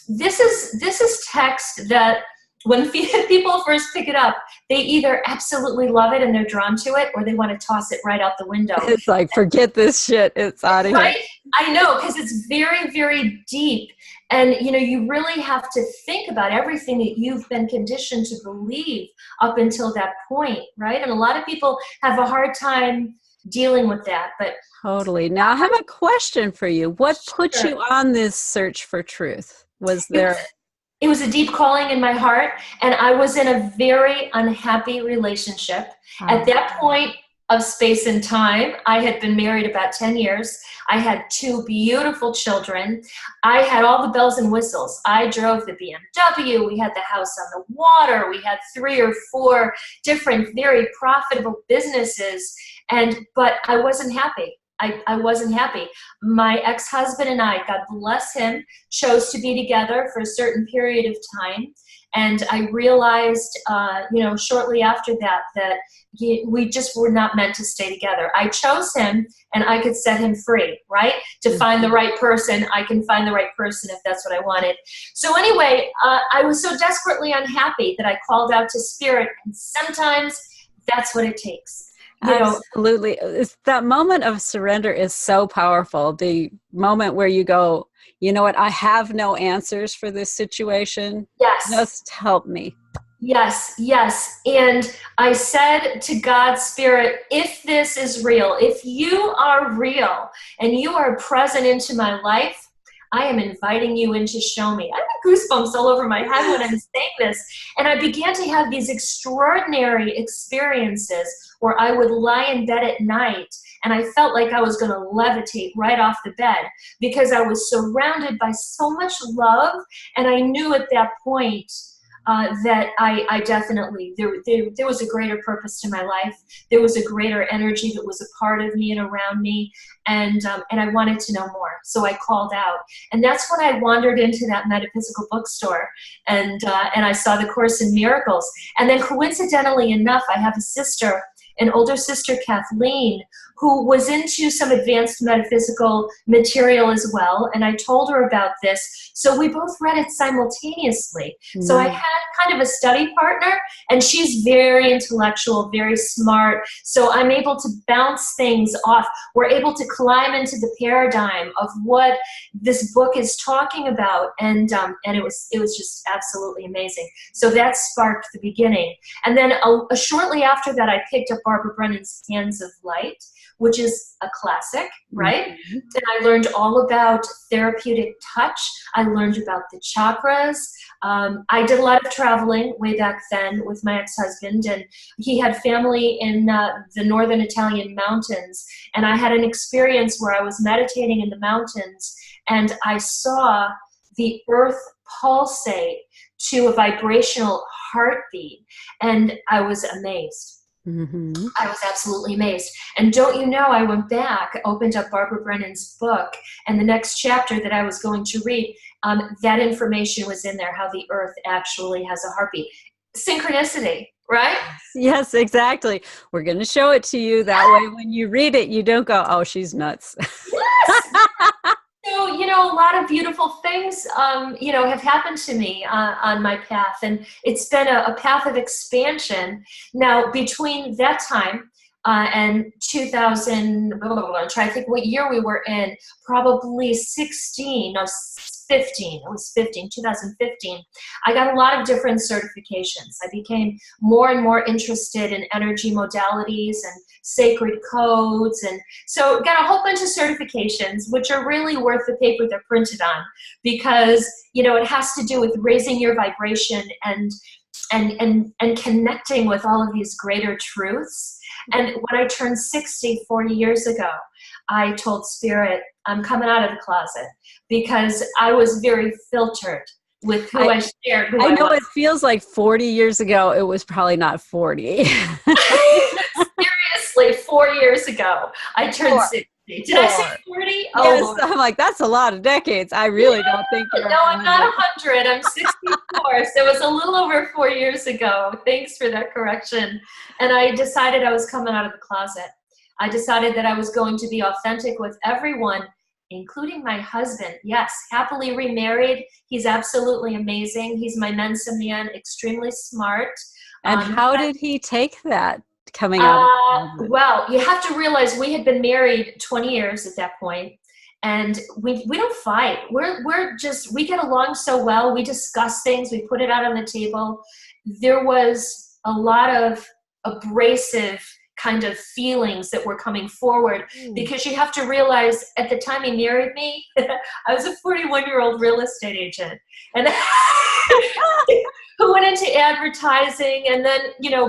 [SPEAKER 2] this is text that when people first pick it up, they either absolutely love it and they're drawn to it, or they want to toss it right out the window.
[SPEAKER 1] It's like, forget this shit. It's out of
[SPEAKER 2] right?
[SPEAKER 1] here.
[SPEAKER 2] I know, because it's very, very deep. And, you really have to think about everything that you've been conditioned to believe up until that point, right? And a lot of people have a hard time dealing with that. But
[SPEAKER 1] Totally. Now, I have a question for you. What put
[SPEAKER 2] Sure.
[SPEAKER 1] you on this search for truth? Was there...
[SPEAKER 2] It was a deep calling in my heart, and I was in a very unhappy relationship. At that point of space and time, I had been married about 10 years. I had 2 beautiful children. I had all the bells and whistles. I drove the BMW. We had the house on the water. We had 3 or 4 different, very profitable businesses, but I wasn't happy. I wasn't happy. My ex-husband and I, God bless him, chose to be together for a certain period of time. And I realized, shortly after that we just were not meant to stay together. I chose him and I could set him free, right? To find the right person. I can find the right person if that's what I wanted. So anyway, I was so desperately unhappy that I called out to Spirit. And sometimes that's what it takes.
[SPEAKER 1] Absolutely. That moment of surrender is so powerful. The moment where you go, you know what, I have no answers for this situation.
[SPEAKER 2] Yes.
[SPEAKER 1] Just help me.
[SPEAKER 2] Yes, yes. And I said to God's Spirit, if this is real, if you are real and you are present into my life, I am inviting you in to show me. I have goosebumps all over my head when I'm saying this. And I began to have these extraordinary experiences where I would lie in bed at night and I felt like I was going to levitate right off the bed because I was surrounded by so much love. And I knew at that point that I definitely, there was a greater purpose to my life. There was a greater energy that was a part of me and around me. And I wanted to know more. So I called out. And that's when I wandered into that metaphysical bookstore and I saw the Course in Miracles. And then coincidentally enough, I have a sister, an older sister, Kathleen, who was into some advanced metaphysical material as well. And I told her about this. So we both read it simultaneously. Mm-hmm. So I had kind of a study partner, and she's very intellectual, very smart. So I'm able to bounce things off. We're able to climb into the paradigm of what this book is talking about. And it was just absolutely amazing. So that sparked the beginning. And then shortly after that, I picked up Barbara Brennan's Hands of Light, which is a classic, right? Mm-hmm. And I learned all about therapeutic touch. I learned about the chakras. I did a lot of traveling way back then with my ex-husband, and he had family in the northern Italian mountains. And I had an experience where I was meditating in the mountains, and I saw the earth pulsate to a vibrational heartbeat, and I was amazed.
[SPEAKER 1] Mm-hmm.
[SPEAKER 2] I was absolutely amazed. And don't you know, I went back, opened up Barbara Brennan's book, and the next chapter that I was going to read, that information was in there, how the earth actually has a heartbeat. Synchronicity, right?
[SPEAKER 1] Yes, exactly. We're going to show it to you. That way, when you read it, you don't go, oh, she's nuts.
[SPEAKER 2] Yes. So, a lot of beautiful things, have happened to me on my path. And it's been a path of expansion. Now, between that time and 2000, I'm trying to think what year we were in, probably 16, no, 15, it was 15, 2015, I got a lot of different certifications. I became more and more interested in energy modalities and sacred codes, and so got a whole bunch of certifications, which are really worth the paper they're printed on, because it has to do with raising your vibration and connecting with all of these greater truths. And when I turned 60, 40 years ago, I told Spirit, I'm coming out of the closet, because I was very filtered with who I shared, who
[SPEAKER 1] I
[SPEAKER 2] I
[SPEAKER 1] know
[SPEAKER 2] was.
[SPEAKER 1] it feels like 40 years ago. It was probably not 40.
[SPEAKER 2] Seriously, 4 years ago, I turned 60. Did I say 40? Oh,
[SPEAKER 1] Yes,
[SPEAKER 2] Lord.
[SPEAKER 1] I'm like, that's a lot of decades. I really don't think you're
[SPEAKER 2] No, I'm not
[SPEAKER 1] 100.
[SPEAKER 2] 100. I'm 64. So it was a little over 4 years ago. Thanks for that correction. And I decided I was coming out of the closet. I decided that I was going to be authentic with everyone, including my husband. Yes, happily remarried. He's absolutely amazing. He's my Mensa man, extremely smart.
[SPEAKER 1] And how did he take that coming out of the closet?
[SPEAKER 2] Well, you have to realize we had been married 20 years at that point, and we don't fight. We get along so well. We discuss things. We put it out on the table. There was a lot of abrasive kind of feelings that were coming forward, because you have to realize at the time he married me, I was a 41-year-old real estate agent, and who went into advertising and then,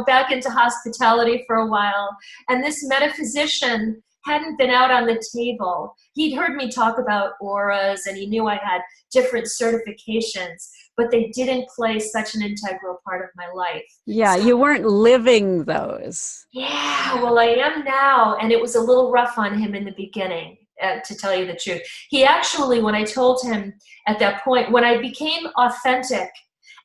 [SPEAKER 2] back into hospitality for a while. And this metaphysician hadn't been out on the table. He'd heard me talk about auras, and he knew I had different certifications, but they didn't play such an integral part of my life.
[SPEAKER 1] Yeah, you weren't living those.
[SPEAKER 2] Yeah, well, I am now, and it was a little rough on him in the beginning, to tell you the truth. He actually, when I told him at that point, when I became authentic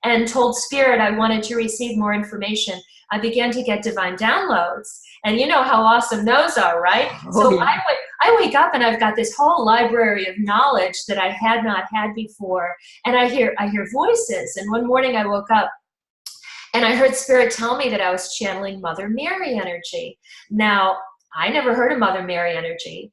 [SPEAKER 2] and told Spirit I wanted to receive more information, I began to get divine downloads. And you know how awesome those are, right? So yeah. I wake up and I've got this whole library of knowledge that I had not had before. And I hear voices. And one morning I woke up and I heard Spirit tell me that I was channeling Mother Mary energy. Now, I never heard of Mother Mary energy.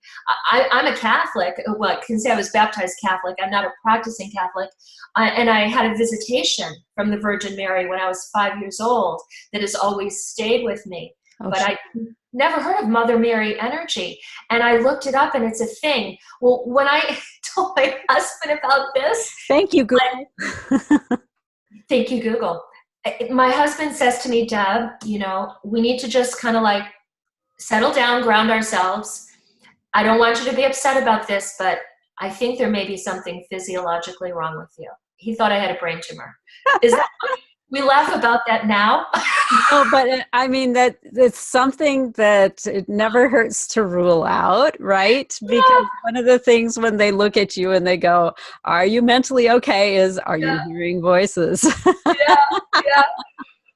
[SPEAKER 2] I'm a Catholic. Well, I can say I was baptized Catholic. I'm not a practicing Catholic. And I had a visitation from the Virgin Mary when I was 5 years old that has always stayed with me. Oh, but I never heard of Mother Mary energy. And I looked it up, and it's a thing. Well, when I told my husband about this.
[SPEAKER 1] Thank you, Google.
[SPEAKER 2] Thank you, Google. My husband says to me, Deb, we need to just kind of like settle down, ground ourselves. I don't want you to be upset about this, but I think there may be something physiologically wrong with you. He thought I had a brain tumor. Is that we laugh about that now?
[SPEAKER 1] No, but I mean that it's something that it never hurts to rule out, right? Because one of the things when they look at you and they go, "Are you mentally okay?" is, "Are you hearing voices?"
[SPEAKER 2] Yeah.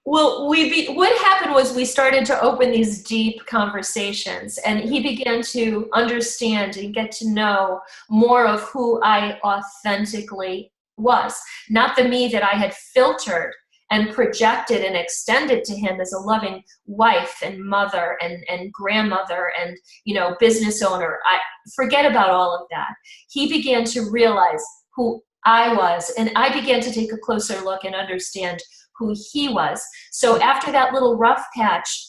[SPEAKER 2] Well, what happened was we started to open these deep conversations, and he began to understand and get to know more of who I authentically was, not the me that I had filtered and projected and extended to him as a loving wife and mother and grandmother and, business owner. I forget about all of that. He began to realize who I was, and I began to take a closer look and understand who he was. So after that little rough patch,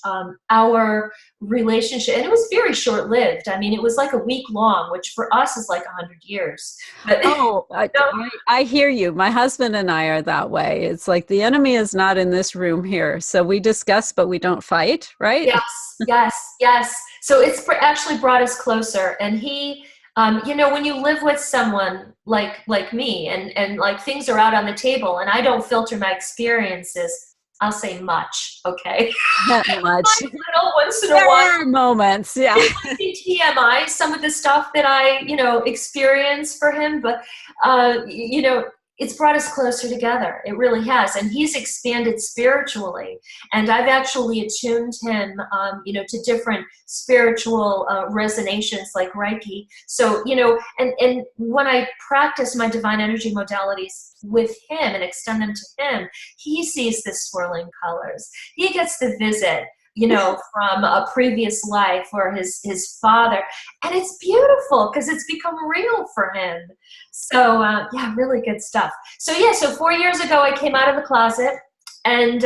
[SPEAKER 2] our relationship, and it was very short-lived. I mean, it was like a week long, which for us is like 100 years. But,
[SPEAKER 1] I hear you. My husband and I are that way. It's like the enemy is not in this room here. So we discuss, but we don't fight, right?
[SPEAKER 2] Yes. So it's actually brought us closer. And he, when you live with someone like me and like things are out on the table and I don't filter my experiences, I'll say much, okay?
[SPEAKER 1] Not much.
[SPEAKER 2] Little once in a
[SPEAKER 1] There
[SPEAKER 2] while.
[SPEAKER 1] are moments, yeah.
[SPEAKER 2] It might be TMI, some of the stuff that I, experience for him, but, it's brought us closer together. It really has. And he's expanded spiritually. And I've actually attuned him, to different spiritual resonations like Reiki. So, and when I practice my divine energy modalities with him and extend them to him, he sees the swirling colors. He gets the visit from a previous life or his father. And it's beautiful because it's become real for him. So, really good stuff. So 4 years ago, I came out of the closet and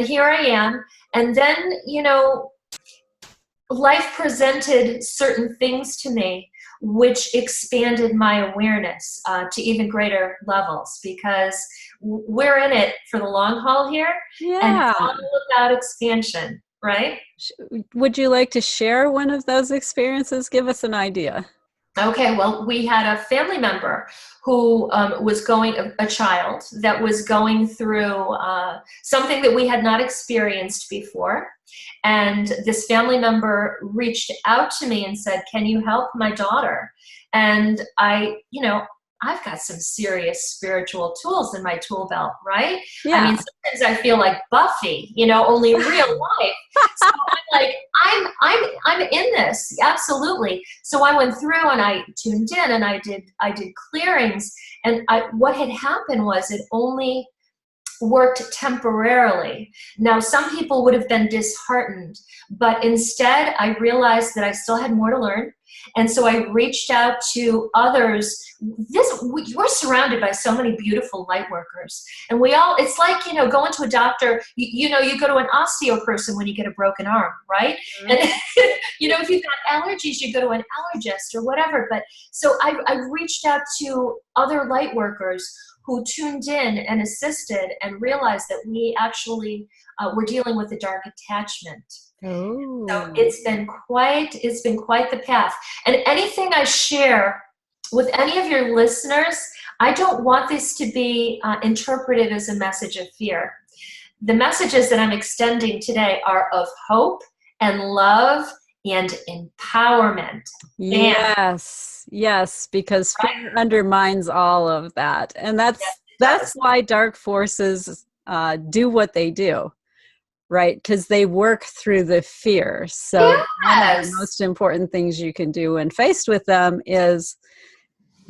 [SPEAKER 2] here I am. And then, life presented certain things to me which expanded my awareness to even greater levels, because we're in it for the long haul here.
[SPEAKER 1] Yeah.
[SPEAKER 2] And it's all about expansion. Right?
[SPEAKER 1] Would you like to share one of those experiences? Give us an idea.
[SPEAKER 2] Okay, well, we had a family member who was a child that was going through something that we had not experienced before. And this family member reached out to me and said, "Can you help my daughter?" And I've got some serious spiritual tools in my tool belt, right?
[SPEAKER 1] Yeah.
[SPEAKER 2] I mean, sometimes I feel like Buffy, only in real life. So I'm like, I'm in this, absolutely. So I went through and I tuned in and I did clearings, and what had happened was it only worked temporarily. Now, some people would have been disheartened, but instead I realized that I still had more to learn. And so I reached out to others. We're surrounded by so many beautiful light workers. And it's like, going to a doctor, you go to an osteo person when you get a broken arm, right? Mm-hmm. And, if you've got allergies, you go to an allergist or whatever. But so I reached out to other light workers who tuned in and assisted and realized that we actually were dealing with a dark attachment.
[SPEAKER 1] Oh.
[SPEAKER 2] So it's been quite the path. And anything I share with any of your listeners, I don't want this to be interpreted as a message of fear. The messages that I'm extending today are of hope and love and empowerment.
[SPEAKER 1] Yes, because fear undermines all of that. And that's why dark forces do what they do, right? Because they work through the fear. So one of the most important things you can do when faced with them is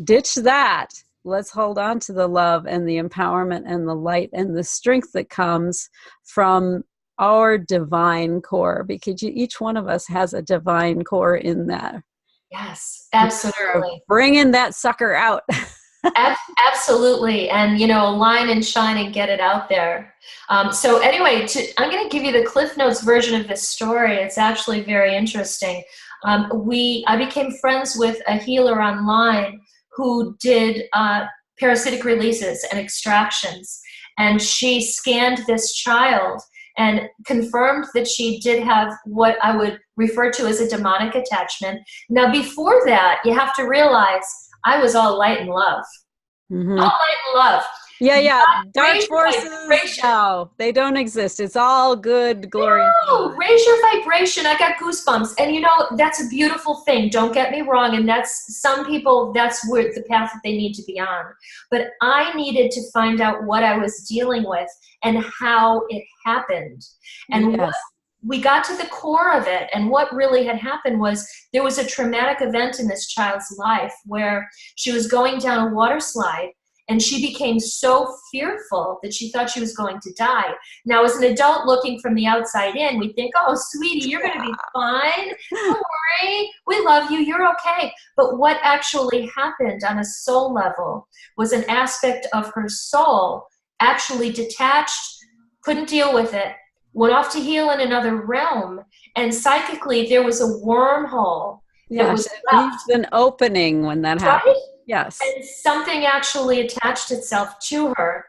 [SPEAKER 1] ditch that. Let's hold on to the love and the empowerment and the light and the strength that comes from our divine core, because each one of us has a divine core in there.
[SPEAKER 2] Yes, absolutely.
[SPEAKER 1] Bringing that sucker out.
[SPEAKER 2] Absolutely. And, align and shine and get it out there. So anyway, I'm going to give you the Cliff Notes version of this story. It's actually very interesting. I became friends with a healer online who did parasitic releases and extractions. And she scanned this child and confirmed that she did have what I would refer to as a demonic attachment. Now, before that, you have to realize I was all light and love.
[SPEAKER 1] Mm-hmm.
[SPEAKER 2] All light and love.
[SPEAKER 1] Yeah. Dark forces, no, they don't exist. It's all good, glory.
[SPEAKER 2] No, raise your vibration. I got goosebumps. And that's a beautiful thing. Don't get me wrong. And some people, that's where the path that they need to be on. But I needed to find out what I was dealing with and how it happened. And we got to the core of it. And what really had happened was there was a traumatic event in this child's life where she was going down a water slide. And she became so fearful that she thought she was going to die. Now, as an adult looking from the outside in, we think, "Oh, sweetie, you're going to be fine. Don't worry. We love you. You're okay." But what actually happened on a soul level was an aspect of her soul actually detached, couldn't deal with it, went off to heal in another realm. And psychically, there was a wormhole.
[SPEAKER 1] Yeah, it leaves an opening when that happens.
[SPEAKER 2] Right?
[SPEAKER 1] Yes.
[SPEAKER 2] and something actually attached itself to her.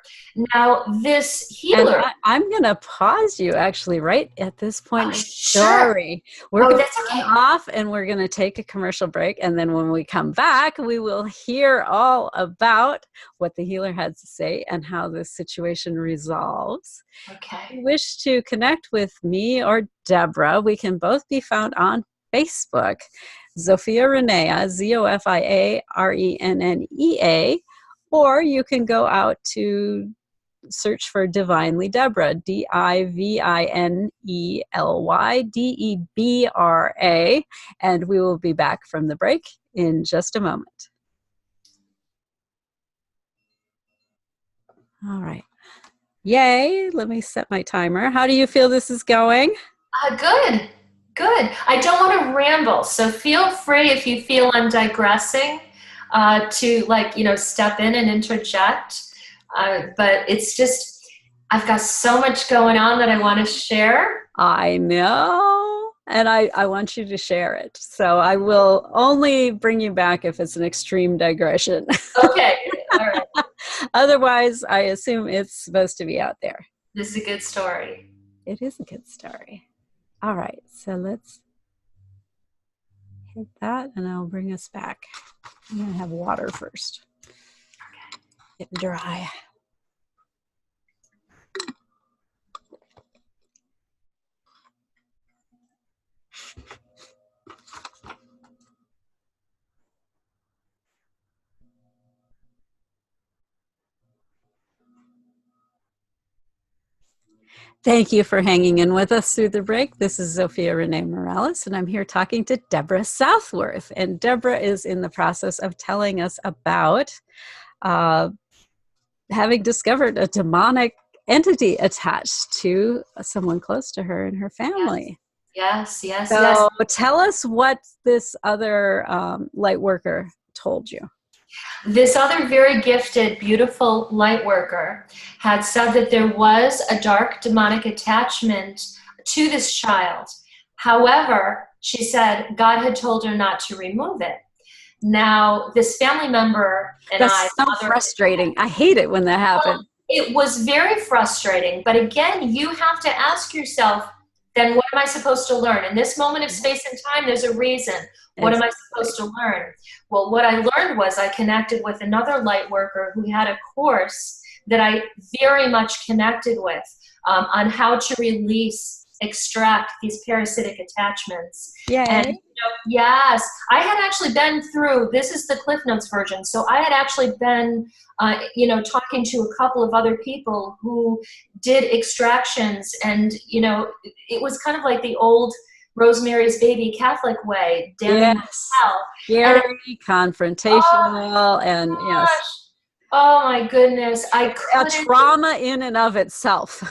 [SPEAKER 2] Now, this
[SPEAKER 1] And
[SPEAKER 2] healer,
[SPEAKER 1] I'm going to pause you actually right at this point
[SPEAKER 2] oh,
[SPEAKER 1] in the
[SPEAKER 2] sure.
[SPEAKER 1] story. We're
[SPEAKER 2] Oh,
[SPEAKER 1] going
[SPEAKER 2] that's
[SPEAKER 1] to run
[SPEAKER 2] okay.
[SPEAKER 1] off and we're going to take a commercial break. And then when we come back, we will hear all about what the healer had to say and how this situation resolves.
[SPEAKER 2] Okay.
[SPEAKER 1] If you wish to connect with me or Debra, we can both be found on Facebook. Zofia Renea, Zofia or you can go out to search for Divinely Debra, DivinelyDebra, and we will be back from the break in just a moment. All right. Yay, let me set my timer. How do you feel this is going?
[SPEAKER 2] Good. Good. I don't want to ramble, so feel free if you feel I'm digressing to step in and interject. But it's just, I've got so much going on that I want to share.
[SPEAKER 1] I know, and I want you to share it. So I will only bring you back if it's an extreme digression.
[SPEAKER 2] Okay. All right.
[SPEAKER 1] Otherwise, I assume it's supposed to be out there.
[SPEAKER 2] This is a good story.
[SPEAKER 1] It is a good story. All right, so let's hit that and I'll bring us back. I'm going to have water first. Get dry. Thank you for hanging in with us through the break. This is Zofia Renee Morales, and I'm here talking to Debra Southworth. And Debra is in the process of telling us about having discovered a demonic entity attached to someone close to her and her family.
[SPEAKER 2] Yes, yes,
[SPEAKER 1] So
[SPEAKER 2] yes.
[SPEAKER 1] tell us what this other light worker told you.
[SPEAKER 2] This other very gifted, beautiful light worker had said that there was a dark demonic attachment to this child. However, she said God had told her not to remove it. Now, this family member and
[SPEAKER 1] That's so frustrating. I hate it when that happens.
[SPEAKER 2] It was very frustrating. But again, you have to ask yourself, then what am I supposed to learn? In this moment of space and time, there's a reason. What am I supposed to learn? Well, what I learned was I connected with another light worker who had a course that I very much connected with on how to release, extract these parasitic attachments.
[SPEAKER 1] Yay.
[SPEAKER 2] And yes, I had actually been through, this is the Cliff Notes version, so I had actually been talking to a couple of other people who did extractions, and it was kind of like the old Rosemary's Baby Catholic way, damning hell.
[SPEAKER 1] Very confrontational and yes.
[SPEAKER 2] Oh my goodness, I couldn't.
[SPEAKER 1] A trauma in and of itself.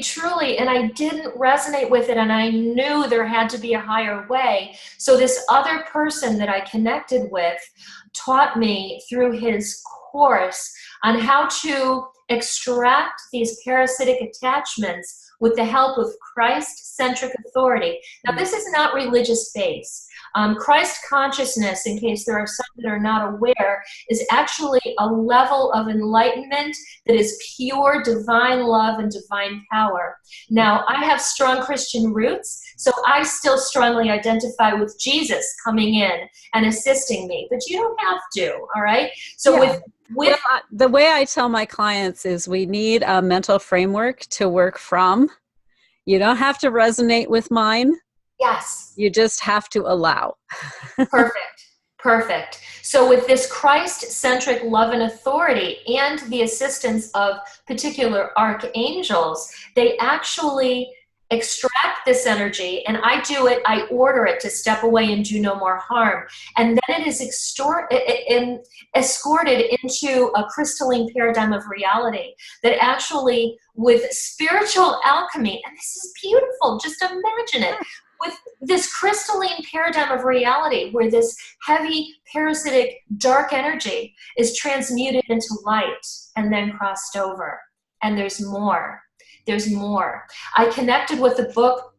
[SPEAKER 2] Truly, and I didn't resonate with it, and I knew there had to be a higher way. So this other person that I connected with taught me through his course on how to extract these parasitic attachments with the help of Christ-centric authority. Now, this is not religious-based. Christ consciousness, in case there are some that are not aware, is actually a level of enlightenment that is pure divine love and divine power. Now, I have strong Christian roots, so I still strongly identify with Jesus coming in and assisting me, but you don't have to, all right? So with
[SPEAKER 1] the way I tell my clients is we need a mental framework to work from. You don't have to resonate with mine.
[SPEAKER 2] Yes.
[SPEAKER 1] You just have to allow.
[SPEAKER 2] Perfect. So with this Christ-centric love and authority and the assistance of particular archangels, they actually extract this energy, and I do it, I order it to step away and do no more harm. And then it is escorted into a crystalline paradigm of reality that actually, with spiritual alchemy, and this is beautiful, just imagine it, with this crystalline paradigm of reality where this heavy, parasitic, dark energy is transmuted into light and then crossed over. And there's more. There's more. I connected with a book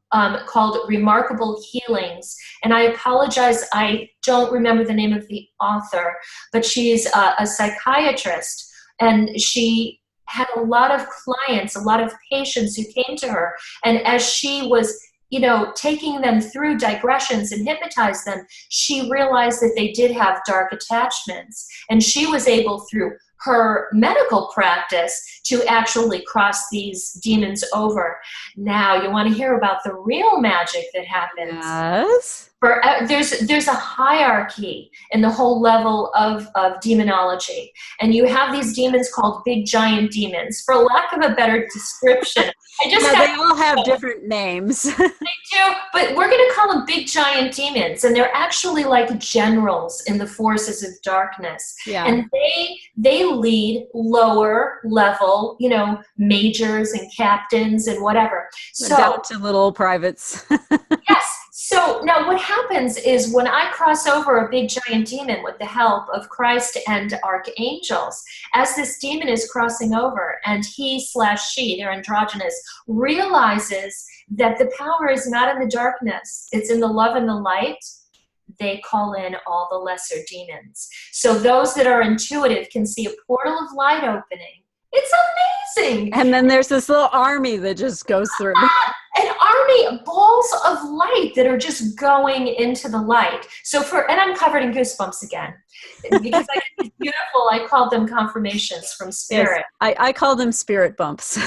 [SPEAKER 2] called Remarkable Healings. And I apologize, I don't remember the name of the author, but she's a psychiatrist, and she had a lot of clients, a lot of patients who came to her. And as she was, taking them through digressions and hypnotized them, she realized that they did have dark attachments. And she was able, through her medical practice, to actually cross these demons over. Now, you want to hear about the real magic that happens.
[SPEAKER 1] Yes.
[SPEAKER 2] There's a hierarchy in the whole level of demonology. And you have these demons called big giant demons. For lack of a better description,
[SPEAKER 1] they all have different names.
[SPEAKER 2] They do, but we're going to call them big giant demons, and they're actually like generals in the forces of darkness.
[SPEAKER 1] Yeah.
[SPEAKER 2] And they lead lower level, majors and captains and whatever. So
[SPEAKER 1] down to little privates.
[SPEAKER 2] yes. So now what happens is, when I cross over a big giant demon with the help of Christ and archangels, as this demon is crossing over, and he/she, they're androgynous, realizes that the power is not in the darkness, it's in the love and the light, they call in all the lesser demons. So those that are intuitive can see a portal of light opening. It's amazing.
[SPEAKER 1] And then there's this little army that just goes through.
[SPEAKER 2] An army, balls of light that are just going into the light. And I'm covered in goosebumps again, because it's beautiful. I called them confirmations from spirit.
[SPEAKER 1] Yes, I call them spirit bumps.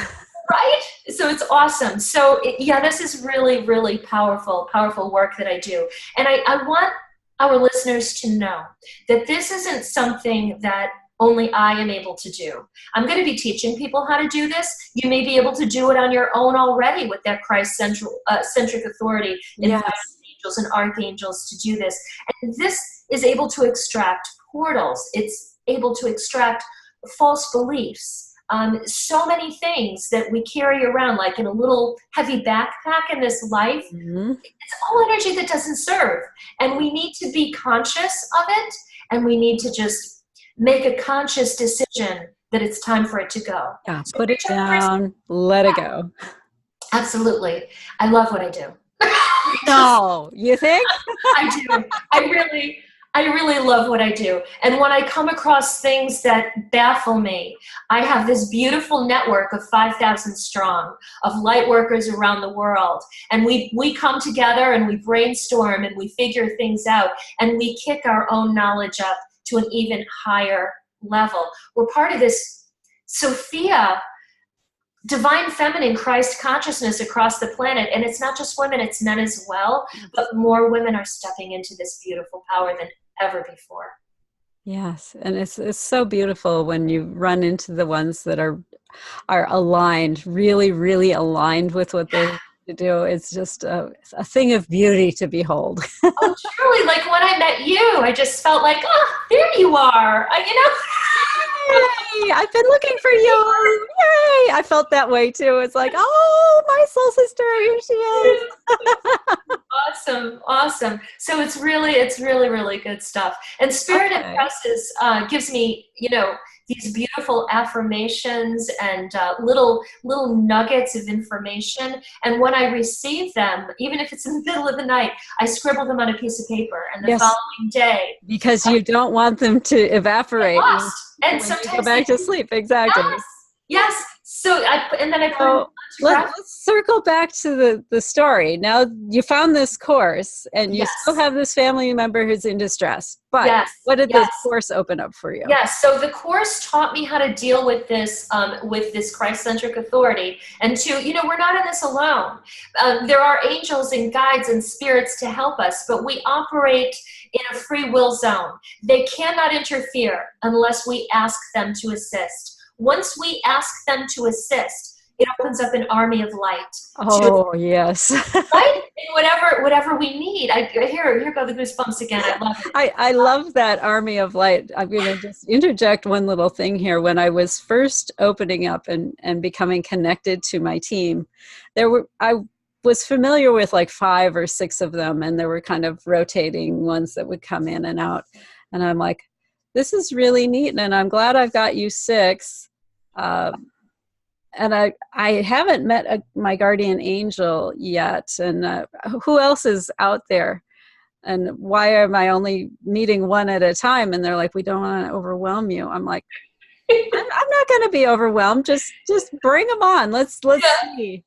[SPEAKER 2] Right? So it's awesome. So this is really, really powerful work that I do. And I want our listeners to know that this isn't something that only I am able to do. I'm going to be teaching people how to do this. You may be able to do it on your own already with that Christ-centric authority and angels and archangels to do this. And this is able to extract portals. It's able to extract false beliefs. So many things that we carry around, like in a little heavy backpack in this life. Mm-hmm. It's all energy that doesn't serve. And we need to be conscious of it, and we need to just make a conscious decision that it's time for it to go.
[SPEAKER 1] Yeah, so put it down, let it go.
[SPEAKER 2] Absolutely. I love what I do.
[SPEAKER 1] No, you think?
[SPEAKER 2] I do. I really love what I do. And when I come across things that baffle me, I have this beautiful network of 5,000 strong of light workers around the world. And we come together and we brainstorm and we figure things out, and we kick our own knowledge up to an even higher level. We're part of this Zofia, divine feminine Christ consciousness across the planet. And it's not just women, it's men as well. But more women are stepping into this beautiful power than ever before.
[SPEAKER 1] Yes, and it's so beautiful when you run into the ones that are aligned, really, really aligned with what they to do. It's just a thing of beauty to behold.
[SPEAKER 2] Oh, truly, like when I met you, I just felt like, there you are.
[SPEAKER 1] Yay, I've been looking for you. Yay! I felt that way too. It's like, oh, my soul sister, here she is.
[SPEAKER 2] Awesome. So it's really, really good stuff. And Spirit Impresses gives me, these beautiful affirmations and little nuggets of information. And when I receive them, even if it's in the middle of the night, I scribble them on a piece of paper. And the following day,
[SPEAKER 1] because you don't want them to evaporate
[SPEAKER 2] and
[SPEAKER 1] when you go back to sleep. Exactly.
[SPEAKER 2] Yes. So
[SPEAKER 1] let's circle back to the story. Now, you found this course, and you still have this family member who's in distress. But what did this course open up for you?
[SPEAKER 2] Yes. So the course taught me how to deal with this Christ-centric authority, and we're not in this alone. There are angels and guides and spirits to help us, but we operate in a free will zone. They cannot interfere unless we ask them to assist. Once we ask them to assist, it opens up an army of light.
[SPEAKER 1] Oh, yes.
[SPEAKER 2] Right? And whatever we need. Here go the goosebumps again. I love it.
[SPEAKER 1] I love that army of light. I'm going to just interject one little thing here. When I was first opening up and becoming connected to my team, I was familiar with like 5 or 6 of them, and there were kind of rotating ones that would come in and out. And I'm like, this is really neat, and I'm glad I've got you 6. and I haven't met my guardian angel yet. And who else is out there? And why am I only meeting one at a time? And they're like, we don't want to overwhelm you. I'm like, I'm not going to be overwhelmed. Just bring them on. Let's see.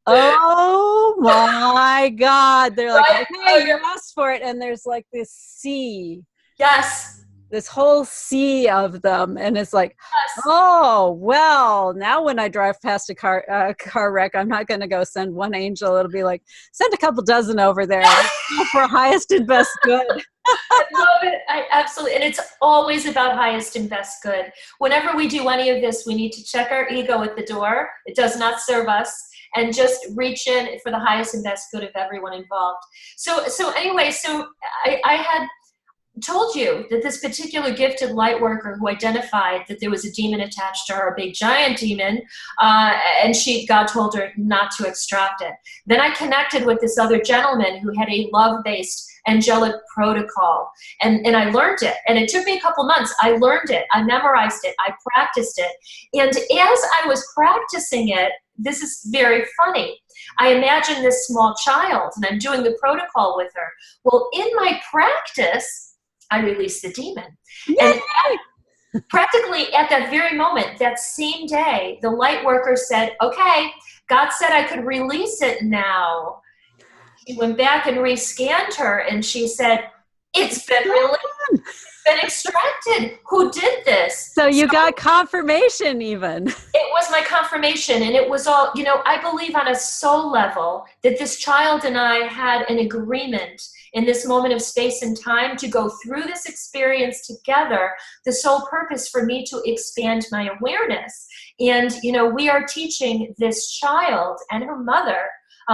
[SPEAKER 1] Oh my God. They're like,
[SPEAKER 2] Right?
[SPEAKER 1] okay, you asked for it. And there's like this sea.
[SPEAKER 2] Yes.
[SPEAKER 1] This whole sea of them, and it's like,
[SPEAKER 2] Yes.
[SPEAKER 1] oh well, now when I drive past a car wreck, I'm not going to go send one angel. It'll be like, send a couple dozen over there for highest and best good.
[SPEAKER 2] I love it. Absolutely. And it's always about highest and best good. Whenever we do any of this, we need to check our ego at the door. It does not serve us. And just reach in for the highest and best good of everyone involved. So anyway, I had told you that this particular gifted light worker who identified that there was a demon attached to her, a big giant demon, and God told her not to extract it. Then I connected with this other gentleman who had a love-based angelic protocol, and I learned it. And it took me a couple months. I learned it. I memorized it. I practiced it. And as I was practicing it, this is very funny. I imagine this small child, and I'm doing the protocol with her. Well, in my practice, I released the demon.
[SPEAKER 1] Yay!
[SPEAKER 2] And practically at that very moment, that same day, the light worker said, okay, God said I could release it now. She went back and rescanned her, and she said, it's been released. It's been extracted. Who did this?
[SPEAKER 1] So you got confirmation even.
[SPEAKER 2] It was my confirmation, and it was all, I believe on a soul level that this child and I had an agreement in this moment of space and time to go through this experience together, the sole purpose for me to expand my awareness. And, we are teaching this child and her mother,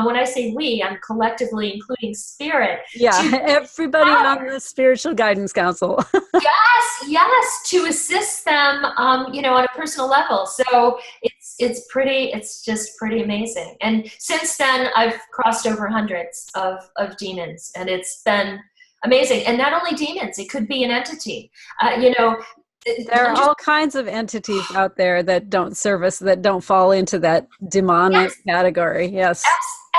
[SPEAKER 2] when I say we, I'm collectively including spirit.
[SPEAKER 1] Yeah, everybody on the Spiritual Guidance Council.
[SPEAKER 2] Yes, to assist them, on a personal level. So it's just pretty amazing. And since then, I've crossed over hundreds of demons, and it's been amazing. And not only demons, it could be an entity.
[SPEAKER 1] There are all kinds of entities out there that don't serve us, that don't fall into that demonic category. Yes.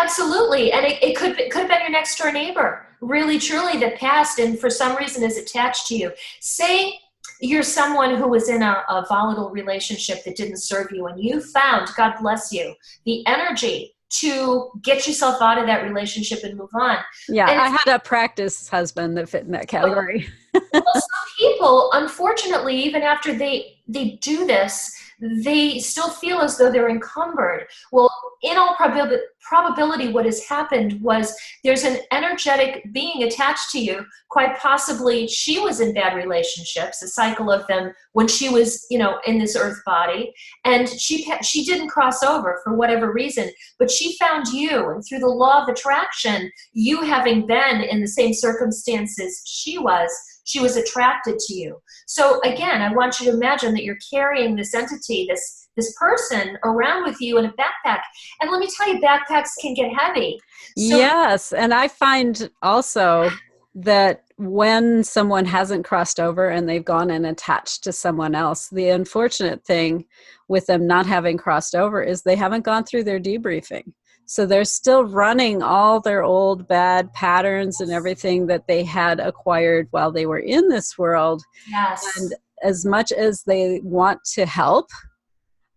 [SPEAKER 2] Absolutely. And it could have been your next door neighbor, really, truly, that passed and for some reason is attached to you. Say you're someone who was in a volatile relationship that didn't serve you, and you found, God bless you, the energy to get yourself out of that relationship and move on.
[SPEAKER 1] Yeah,
[SPEAKER 2] and
[SPEAKER 1] I had a practice husband that fit in that category.
[SPEAKER 2] Well, some people, unfortunately, even after they do this, they still feel as though they're encumbered. Well, in all probability, what has happened was there's an energetic being attached to you. Quite possibly, she was in bad relationships, a cycle of them when she was, in this earth body, and she didn't cross over for whatever reason, but she found you, and through the law of attraction, you having been in the same circumstances she was attracted to you. So again, I want you to imagine that you're carrying this entity, this person around with you in a backpack. And let me tell you, backpacks can get heavy. So
[SPEAKER 1] yes. And I find also that when someone hasn't crossed over and they've gone and attached to someone else, the unfortunate thing with them not having crossed over is they haven't gone through their debriefing. So they're still running all their old bad patterns and everything that they had acquired while they were in this world.
[SPEAKER 2] Yes.
[SPEAKER 1] And as much as they want to help,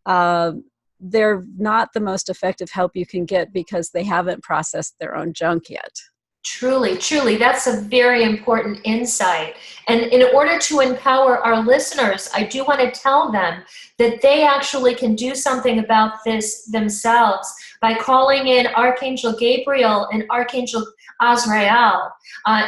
[SPEAKER 1] they're not the most effective help you can get because they haven't processed their own junk yet.
[SPEAKER 2] Truly, truly, that's a very important insight. And in order to empower our listeners, I do want to tell them that they actually can do something about this themselves by calling in Archangel Gabriel and Archangel Azrael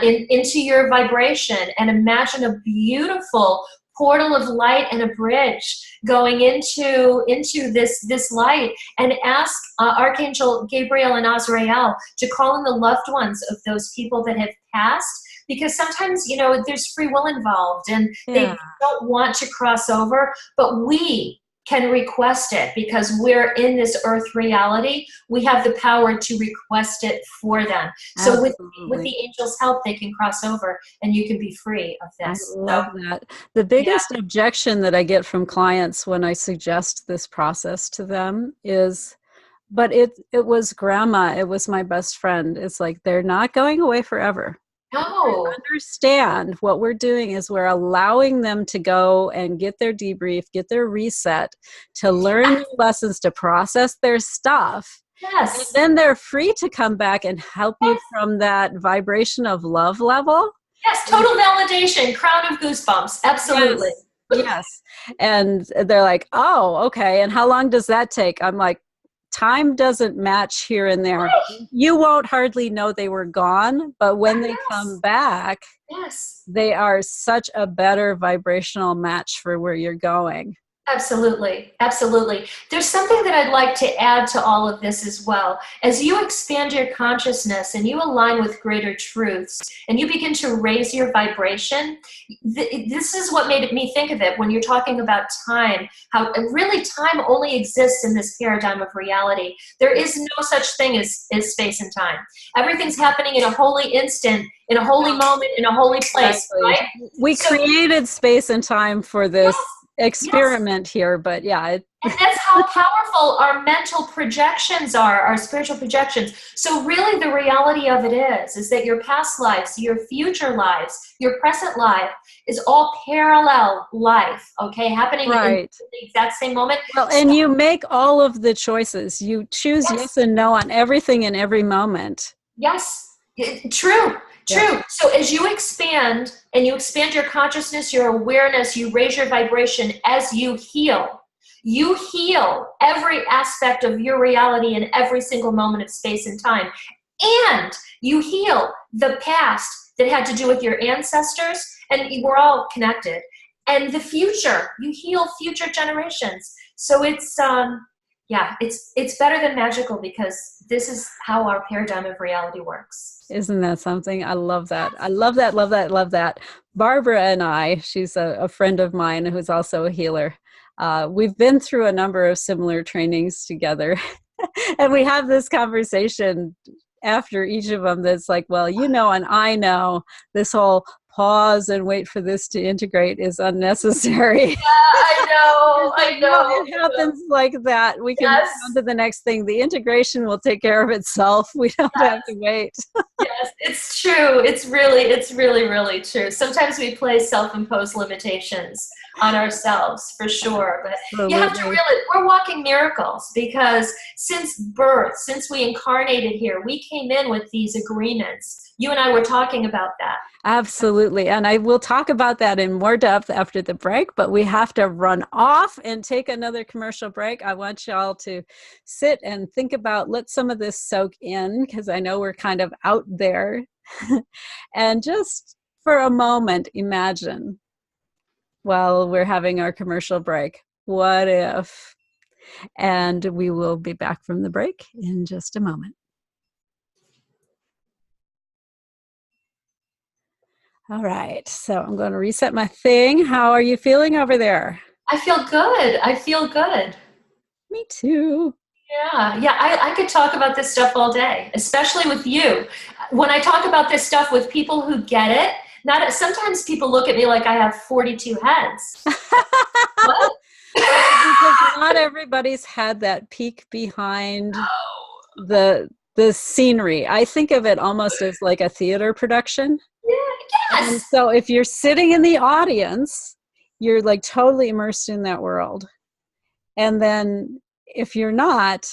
[SPEAKER 2] into your vibration, and imagine a beautiful portal of light and a bridge going into this light, and ask Archangel Gabriel and Azrael to call in the loved ones of those people that have passed, because sometimes there's free will involved and they don't want to cross over, but we can request it, because we're in this earth reality. We have the power to request it for them. So with
[SPEAKER 1] Absolutely.
[SPEAKER 2] the angels' help, they can cross over and you can be free of
[SPEAKER 1] I
[SPEAKER 2] this. So
[SPEAKER 1] love that. The
[SPEAKER 2] yeah.
[SPEAKER 1] biggest objection that I get from clients when I suggest this process to them is, but it was grandma, it was my best friend. It's like, they're not going away forever.
[SPEAKER 2] No.
[SPEAKER 1] Understand what we're doing is we're allowing them to go and get their debrief, get their reset, to learn new lessons, to process their stuff. And
[SPEAKER 2] Yes.
[SPEAKER 1] then they're free to come back and help you from that vibration of love level.
[SPEAKER 2] Yes, total validation, crown of goosebumps. Absolutely.
[SPEAKER 1] Yes. Yes. And they're like, oh, okay. And how long does that take? I'm like, time doesn't match here and there. You won't hardly know they were gone, but when they come
[SPEAKER 2] Yes.
[SPEAKER 1] back,
[SPEAKER 2] Yes.
[SPEAKER 1] they are such a better vibrational match for where you're going.
[SPEAKER 2] Absolutely. Absolutely. There's something that I'd like to add to all of this as well. As you expand your consciousness and you align with greater truths and you begin to raise your vibration, this is what made me think of it when you're talking about time, how really time only exists in this paradigm of reality. There is no such thing as space and time. Everything's happening in a holy instant, in a holy moment, in a holy place,
[SPEAKER 1] Exactly.
[SPEAKER 2] right?
[SPEAKER 1] We
[SPEAKER 2] So,
[SPEAKER 1] created space and time for
[SPEAKER 2] yes,
[SPEAKER 1] this
[SPEAKER 2] yes.
[SPEAKER 1] experiment here, but yeah,
[SPEAKER 2] And that's how powerful our mental projections are, our spiritual projections. So really the reality of it is that your past lives, your future lives, your present life is all parallel life, okay, happening in
[SPEAKER 1] right.
[SPEAKER 2] the exact same moment.
[SPEAKER 1] Well,
[SPEAKER 2] So
[SPEAKER 1] and you make all of the choices. You choose yes
[SPEAKER 2] yes,
[SPEAKER 1] and no on everything in every moment.
[SPEAKER 2] yes, true,
[SPEAKER 1] Yep.
[SPEAKER 2] true. So as you expand and you expand your consciousness, your awareness, you raise your vibration as you heal. You heal every aspect of your reality in every single moment of space and time. And you heal the past that had to do with your ancestors, and we're all connected. And the future, you heal future generations. So it's yeah, it's better than magical, because this is how our paradigm of reality works.
[SPEAKER 1] Isn't that something? I love that. I love that, love that, love that. Barbara and I, she's a friend of mine who's also a healer. We've been through a number of similar trainings together. And we have this conversation after each of them that's like, well, you know, and I know this whole pause and wait for this to integrate is unnecessary.
[SPEAKER 2] I know,
[SPEAKER 1] It's like,
[SPEAKER 2] I
[SPEAKER 1] no,
[SPEAKER 2] know.
[SPEAKER 1] it happens like that. We can move
[SPEAKER 2] Yes,
[SPEAKER 1] on to the next thing. The integration will take care of itself. We don't have to wait.
[SPEAKER 2] yes, it's true. It's really, really true. Sometimes we place self-imposed limitations on ourselves, for sure. But you have to
[SPEAKER 1] Absolutely.
[SPEAKER 2] realize we're walking miracles, because since birth, since we incarnated here, we came in with these agreements. You and I were talking about that.
[SPEAKER 1] Absolutely. And I will talk about that in more depth after the break, but we have to run off and take another commercial break. I want y'all to sit and think about, let some of this soak in, because I know we're kind of out there. And just for a moment, imagine while we're having our commercial break, what if? And we will be back from the break in just a moment. All right, so I'm going to reset my thing. How are you feeling over there?
[SPEAKER 2] I feel good. I feel good.
[SPEAKER 1] Me too.
[SPEAKER 2] Yeah, yeah, I could talk about this stuff all day, especially with you. When I talk about this stuff with people who get it, not sometimes people look at me like I have 42 heads. What?
[SPEAKER 1] Well, because not everybody's had that peek behind the scenery. I think of it almost as like a theater production.
[SPEAKER 2] Yeah,
[SPEAKER 1] And
[SPEAKER 2] yes.
[SPEAKER 1] so if you're sitting in the audience, you're like totally immersed in that world. And then if you're not,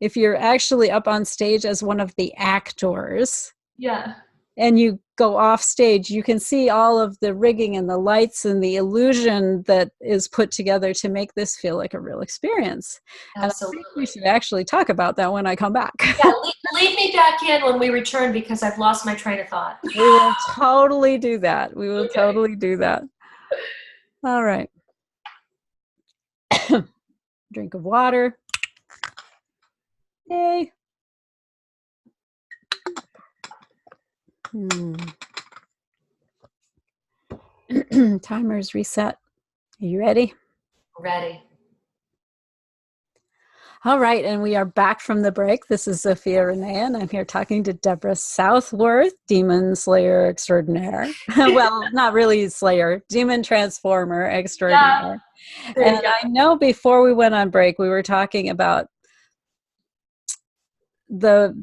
[SPEAKER 1] if you're actually up on stage as one of the actors
[SPEAKER 2] Yeah,
[SPEAKER 1] and you go off stage, you can see all of the rigging and the lights and the illusion that is put together to make this feel like a real experience. And I think we
[SPEAKER 2] absolutely.
[SPEAKER 1] should actually talk about that when I come back.
[SPEAKER 2] Yeah, lead me back in when we return, because I've lost my train of thought.
[SPEAKER 1] We will totally do that. We will
[SPEAKER 2] Okay.
[SPEAKER 1] totally do that. All right. Drink of water. Yay. Timer's reset. Are you ready?
[SPEAKER 2] Ready.
[SPEAKER 1] All right, and we are back from the break. This is Zofia Renee, and I'm here talking to Debra Southworth, Demon Slayer Extraordinaire. Well, not really Slayer, Demon Transformer
[SPEAKER 2] Yeah,
[SPEAKER 1] Extraordinaire.
[SPEAKER 2] there
[SPEAKER 1] And
[SPEAKER 2] you go.
[SPEAKER 1] I know before we went on break, we were talking about the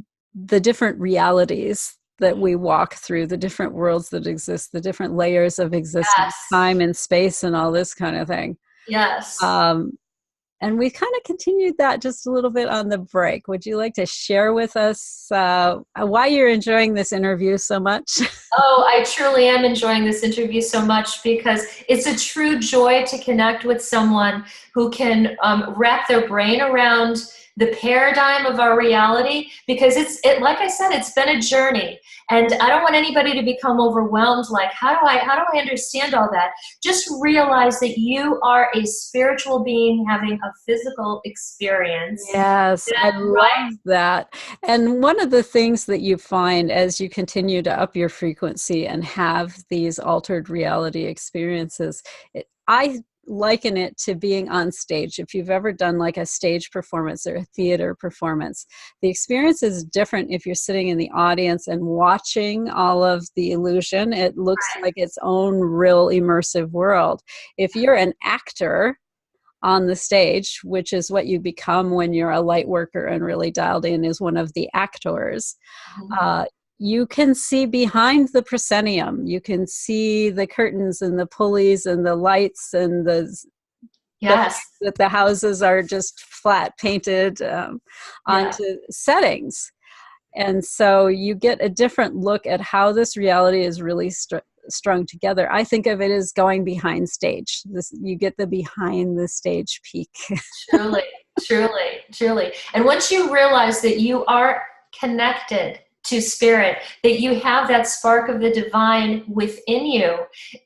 [SPEAKER 1] different realities that we walk through, the different worlds that exist, the different layers of existence,
[SPEAKER 2] Yes.
[SPEAKER 1] time and space, and all this kind of thing.
[SPEAKER 2] Yes.
[SPEAKER 1] Um, And we kind of continued that just a little bit on the break. Would you like to share with us why you're enjoying this interview so much?
[SPEAKER 2] Oh, I truly am enjoying this interview so much because it's a true joy to connect with someone who can wrap their brain around the paradigm of our reality, because like I said, it's been a journey, and I don't want anybody to become overwhelmed. Like, how do I understand all that? Just realize that you are a spiritual being having a physical experience.
[SPEAKER 1] Yes, I
[SPEAKER 2] Right?
[SPEAKER 1] love that. And one of the things that you find as you continue to up your frequency and have these altered reality experiences, I liken it to being on stage. If you've ever done like a stage performance or a theater performance, the experience is different if you're sitting in the audience and watching all of the illusion. It looks like its own real immersive world. If you're an actor on the stage, which is what you become when you're a light worker and really dialed in as one of the actors,
[SPEAKER 2] Mhm.
[SPEAKER 1] uh, you can see behind the proscenium. You can see the curtains and the pulleys and the lights and the fact
[SPEAKER 2] Yes.
[SPEAKER 1] that the houses are just flat painted
[SPEAKER 2] Yeah.
[SPEAKER 1] onto settings. And so you get a different look at how this reality is really strung together. I think of it as going behind stage. You get the behind the stage peek.
[SPEAKER 2] Truly, truly, truly. And once you realize that you are connected to spirit, that you have that spark of the divine within you,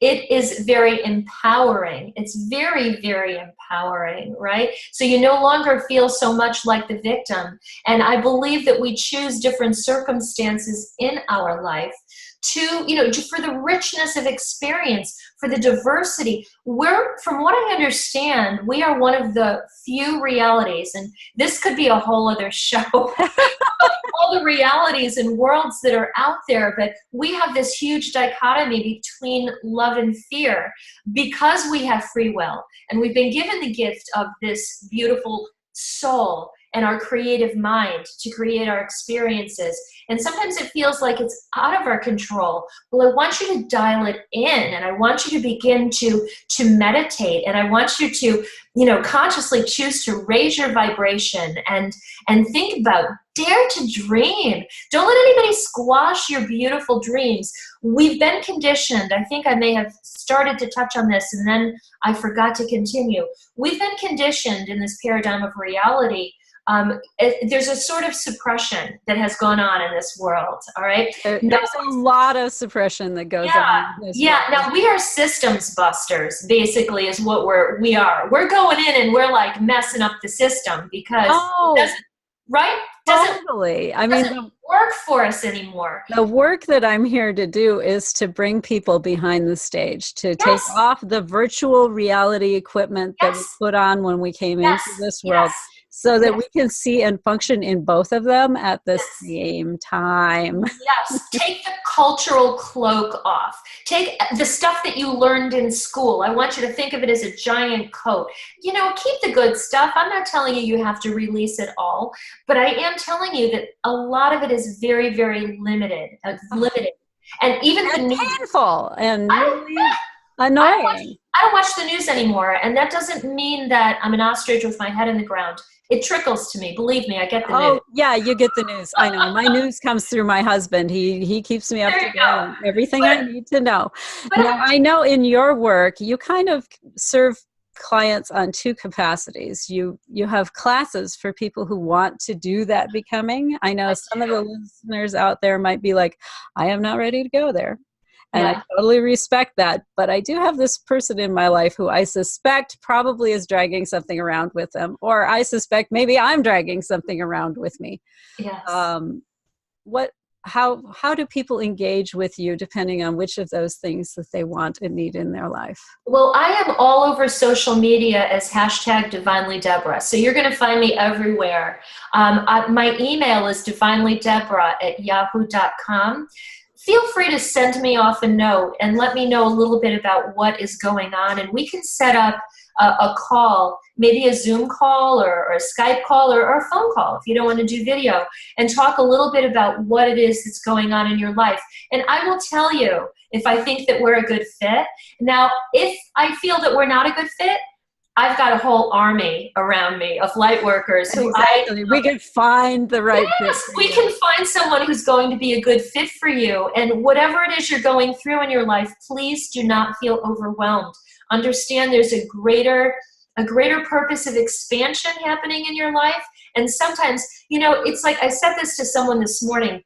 [SPEAKER 2] it is very empowering. It's very, very empowering, right? So you no longer feel so much like the victim. And I believe that we choose different circumstances in our life to, for the richness of experience, for the diversity. From what I understand, we are one of the few realities, and this could be a whole other show, all the realities and worlds that are out there, but we have this huge dichotomy between love and fear because we have free will, and we've been given the gift of this beautiful soul and our creative mind to create our experiences. And sometimes it feels like it's out of our control. Well, I want you to dial it in, and I want you to begin to meditate, and I want you to, consciously choose to raise your vibration and think about, dare to dream. Don't let anybody squash your beautiful dreams. We've been conditioned. I think I may have started to touch on this and then I forgot to continue. We've been conditioned in this paradigm of reality. There's a sort of suppression that has gone on in this world, all right? Now,
[SPEAKER 1] There's a lot of suppression that goes on
[SPEAKER 2] yeah,
[SPEAKER 1] in this
[SPEAKER 2] yeah.
[SPEAKER 1] world.
[SPEAKER 2] Now we are systems busters, basically, is what we are. We're going in and we're like messing up the system because it
[SPEAKER 1] Oh,
[SPEAKER 2] doesn't, right?
[SPEAKER 1] totally. I mean,
[SPEAKER 2] Doesn't work for us anymore.
[SPEAKER 1] the work that I'm here to do is to bring people behind the stage, to take
[SPEAKER 2] Yes,
[SPEAKER 1] off the virtual reality equipment that we
[SPEAKER 2] yes,
[SPEAKER 1] put on when we came
[SPEAKER 2] yes,
[SPEAKER 1] into this world,
[SPEAKER 2] yes,
[SPEAKER 1] so that
[SPEAKER 2] yes.
[SPEAKER 1] we can see and function in both of them at the
[SPEAKER 2] Yes.
[SPEAKER 1] same time.
[SPEAKER 2] Yes, take the cultural cloak off. Take the stuff that you learned in school. I want you to think of it as a giant coat. Keep the good stuff. I'm not telling you you have to release it all, but I am telling you that a lot of it is very, very limited. Limited. And even the
[SPEAKER 1] And
[SPEAKER 2] news,
[SPEAKER 1] painful and
[SPEAKER 2] I don't,
[SPEAKER 1] really
[SPEAKER 2] I don't watch
[SPEAKER 1] annoying.
[SPEAKER 2] I don't watch the news anymore, and that doesn't mean that I'm an ostrich with my head in the ground. It trickles to me. Believe me, I get the news.
[SPEAKER 1] Oh, yeah, you get the news. I know. My news comes through my husband. He keeps me up
[SPEAKER 2] There
[SPEAKER 1] to
[SPEAKER 2] you
[SPEAKER 1] date
[SPEAKER 2] go.
[SPEAKER 1] on everything I
[SPEAKER 2] But
[SPEAKER 1] need to know.
[SPEAKER 2] but
[SPEAKER 1] Now, I know in your work, you kind of serve clients on two capacities. You have classes for people who want to do that becoming. I know
[SPEAKER 2] I
[SPEAKER 1] some of
[SPEAKER 2] do.
[SPEAKER 1] the listeners out there might be like, I am not ready to go there. And I
[SPEAKER 2] Yeah.
[SPEAKER 1] totally respect that. But I do have this person in my life who I suspect probably is dragging something around with them, or I suspect maybe I'm dragging something around with me.
[SPEAKER 2] Yes.
[SPEAKER 1] Um, what how do people engage with you depending on which of those things that they want and need in their life?
[SPEAKER 2] Well, I am all over social media as hashtag Divinely Debra. So you're going to find me everywhere. My email is divinelydebra@yahoo.com. Feel free to send me off a note and let me know a little bit about what is going on. And we can set up a call, maybe a Zoom call or a Skype call or a phone call if you don't want to do video, and talk a little bit about what it is that's going on in your life. And I will tell you if I think that we're a good fit. Now, if I feel that we're not a good fit, I've got a whole army around me of light workers who
[SPEAKER 1] we can find the right fit.
[SPEAKER 2] Yes, we can find someone who's going to be a good fit for you. And whatever it is you're going through in your life, please do not feel overwhelmed. Understand there's a greater purpose of expansion happening in your life. And sometimes, it's like I said this to someone this morning.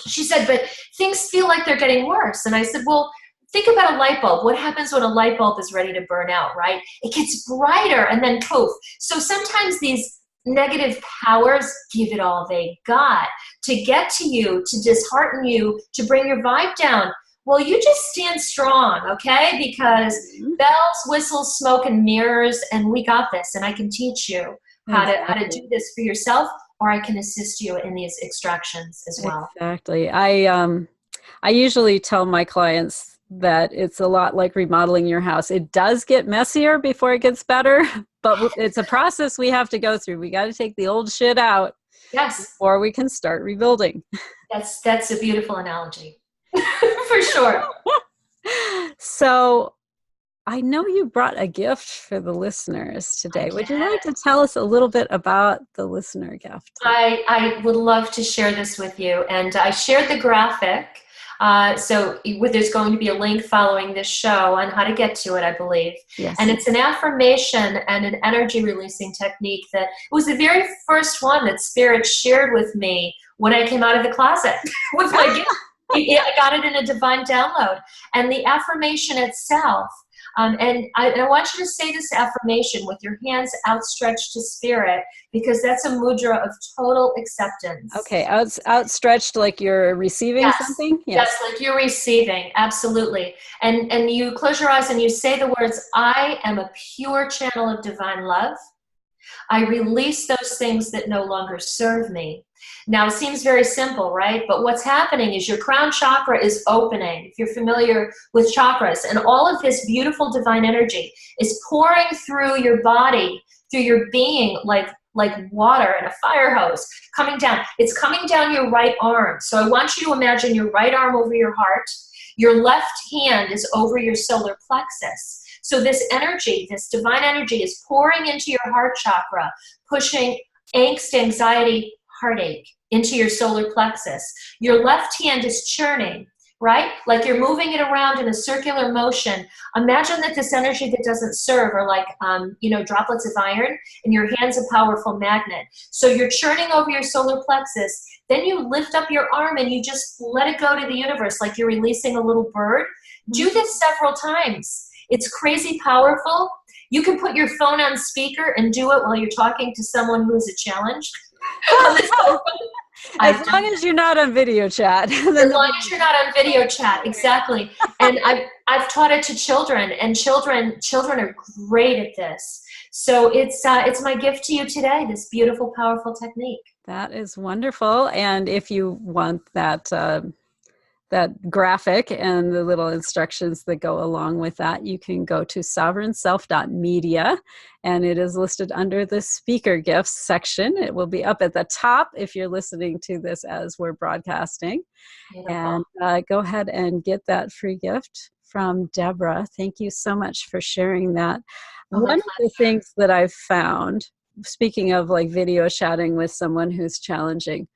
[SPEAKER 2] She said, but things feel like they're getting worse. And I said, well, think about a light bulb. What happens when a light bulb is ready to burn out, right? It gets brighter and then poof. So sometimes these negative powers give it all they got to get to you, to dishearten you, to bring your vibe down. Well, you just stand strong, okay? Because bells, whistles, smoke, and mirrors, and we got this. And I can teach you how to do this for yourself, or I can assist you in these extractions as well.
[SPEAKER 1] Exactly. I usually tell my clients that it's a lot like remodeling your house. It does get messier before it gets better, but it's a process we have to go through. We got to take the old shit out before we can start rebuilding.
[SPEAKER 2] That's a beautiful analogy. For sure.
[SPEAKER 1] So I know you brought a gift for the listeners today. Would you like to tell us a little bit about the listener gift?
[SPEAKER 2] I would love to share this with you. And I shared the graphic. So there's going to be a link following this show on how to get to it, I believe.
[SPEAKER 1] Yes.
[SPEAKER 2] And it's an affirmation and an energy releasing technique that was the very first one that Spirit shared with me when I came out of the closet with my gift. I got it in a divine download. And the affirmation itself, and I want you to say this affirmation with your hands outstretched to Spirit, because that's a mudra of total acceptance.
[SPEAKER 1] Okay, outstretched like you're receiving something?
[SPEAKER 2] Yes, like you're receiving, absolutely. And you close your eyes and you say the words, I am a pure channel of divine love. I release those things that no longer serve me. Now, it seems very simple, right? But what's happening is your crown chakra is opening, if you're familiar with chakras, and all of this beautiful divine energy is pouring through your body, through your being, like water in a fire hose, coming down. It's coming down your right arm. So I want you to imagine your right arm over your heart. Your left hand is over your solar plexus. So this energy, this divine energy is pouring into your heart chakra, pushing angst, anxiety, heartache into your solar plexus. Your left hand is churning, right? Like you're moving it around in a circular motion. Imagine that this energy that doesn't serve are like, droplets of iron, and your hand's a powerful magnet. So you're churning over your solar plexus. Then you lift up your arm and you just let it go to the universe like you're releasing a little bird. Do this several times. It's crazy powerful. You can put your phone on speaker and do it while you're talking to someone who is a challenge.
[SPEAKER 1] As long as you're not on video chat.
[SPEAKER 2] As long as you're not on video chat, exactly. And I've taught it to children, and children are great at this. So it's my gift to you today, this beautiful, powerful technique.
[SPEAKER 1] That is wonderful. And if you want that graphic and the little instructions that go along with that, you can go to SovereignSelf.media, and it is listed under the speaker gifts section. It will be up at the top if you're listening to this as we're broadcasting. Beautiful. And go ahead and get that free gift from Debra. Thank you so much for sharing that. One of the things that I've found, speaking of like video chatting with someone who's challenging,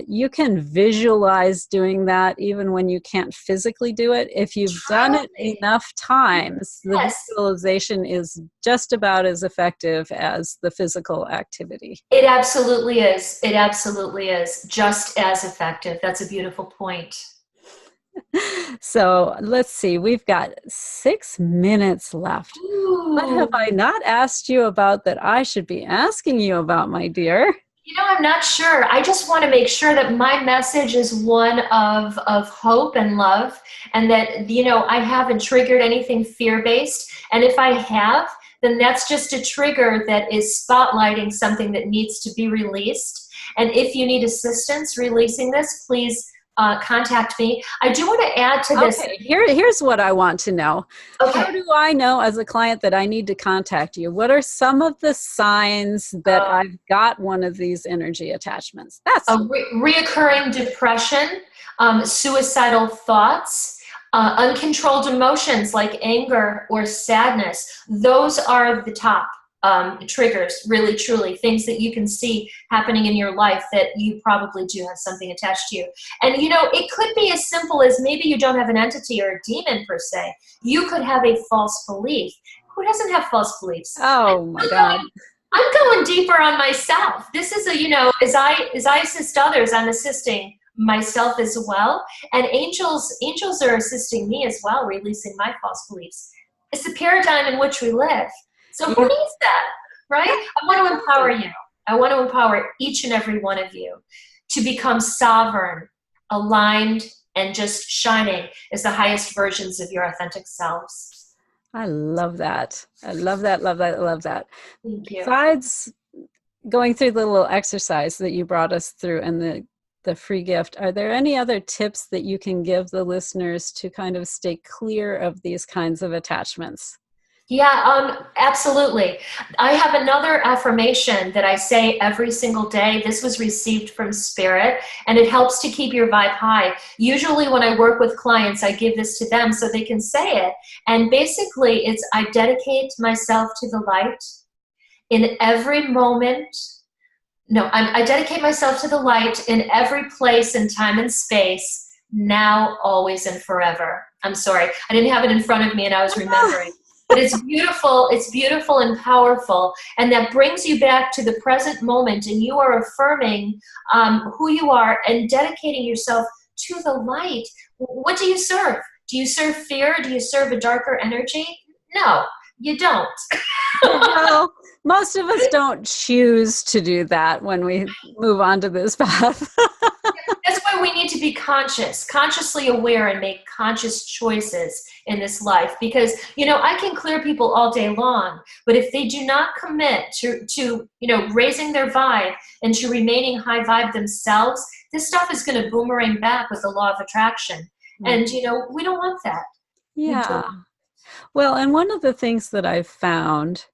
[SPEAKER 1] you can visualize doing that even when you can't physically do it. If you've done it enough times, the visualization is just about as effective as the physical activity.
[SPEAKER 2] It absolutely is. It absolutely is just as effective. That's a beautiful point.
[SPEAKER 1] So let's see, we've got 6 minutes left. Ooh. What have I not asked you about that I should be asking you about, my dear?
[SPEAKER 2] I'm not sure. I just want to make sure that my message is one of hope and love, and that, I haven't triggered anything fear-based. And if I have, then that's just a trigger that is spotlighting something that needs to be released. And if you need assistance releasing this, please contact me. I do want to add to this.
[SPEAKER 1] Okay, here's what I want to know.
[SPEAKER 2] Okay.
[SPEAKER 1] How do I know as a client that I need to contact you? What are some of the signs that I've got one of these energy attachments? That's
[SPEAKER 2] reoccurring depression, suicidal thoughts, uncontrolled emotions like anger or sadness. Those are the top triggers, really, truly, things that you can see happening in your life that you probably do have something attached to you. And, it could be as simple as maybe you don't have an entity or a demon per se. You could have a false belief. Who doesn't have false beliefs?
[SPEAKER 1] oh my God.
[SPEAKER 2] I'm going deeper on myself. This is as I assist others, I'm assisting myself as well. And angels are assisting me as well, releasing my false beliefs. It's the paradigm in which we live. So who needs that, right? I want to empower you. I want to empower each and every one of you to become sovereign, aligned, and just shining as the highest versions of your authentic selves.
[SPEAKER 1] I love that. I love that, love that, love that.
[SPEAKER 2] Thank you.
[SPEAKER 1] Besides going through the little exercise that you brought us through and the free gift, are there any other tips that you can give the listeners to kind of stay clear of these kinds of attachments?
[SPEAKER 2] Yeah, absolutely. I have another affirmation that I say every single day. This was received from Spirit, and it helps to keep your vibe high. Usually when I work with clients, I give this to them so they can say it. And basically, it's I dedicate myself to the light in every moment. No, I dedicate myself to the light in every place and time and space, now, always, and forever. I'm sorry. I didn't have it in front of me and I was remembering. But it's beautiful and powerful, and that brings you back to the present moment, and you are affirming who you are and dedicating yourself to the light. What do you serve? Do you serve fear? Do you serve a darker energy? No, you don't.
[SPEAKER 1] Well, most of us don't choose to do that when we move on to this path.
[SPEAKER 2] That's why we need to be consciously aware, and make conscious choices in this life. Because, I can clear people all day long, but if they do not commit to raising their vibe and to remaining high vibe themselves, this stuff is going to boomerang back with the law of attraction. And, we don't want that.
[SPEAKER 1] Yeah. Well, and one of the things that I've found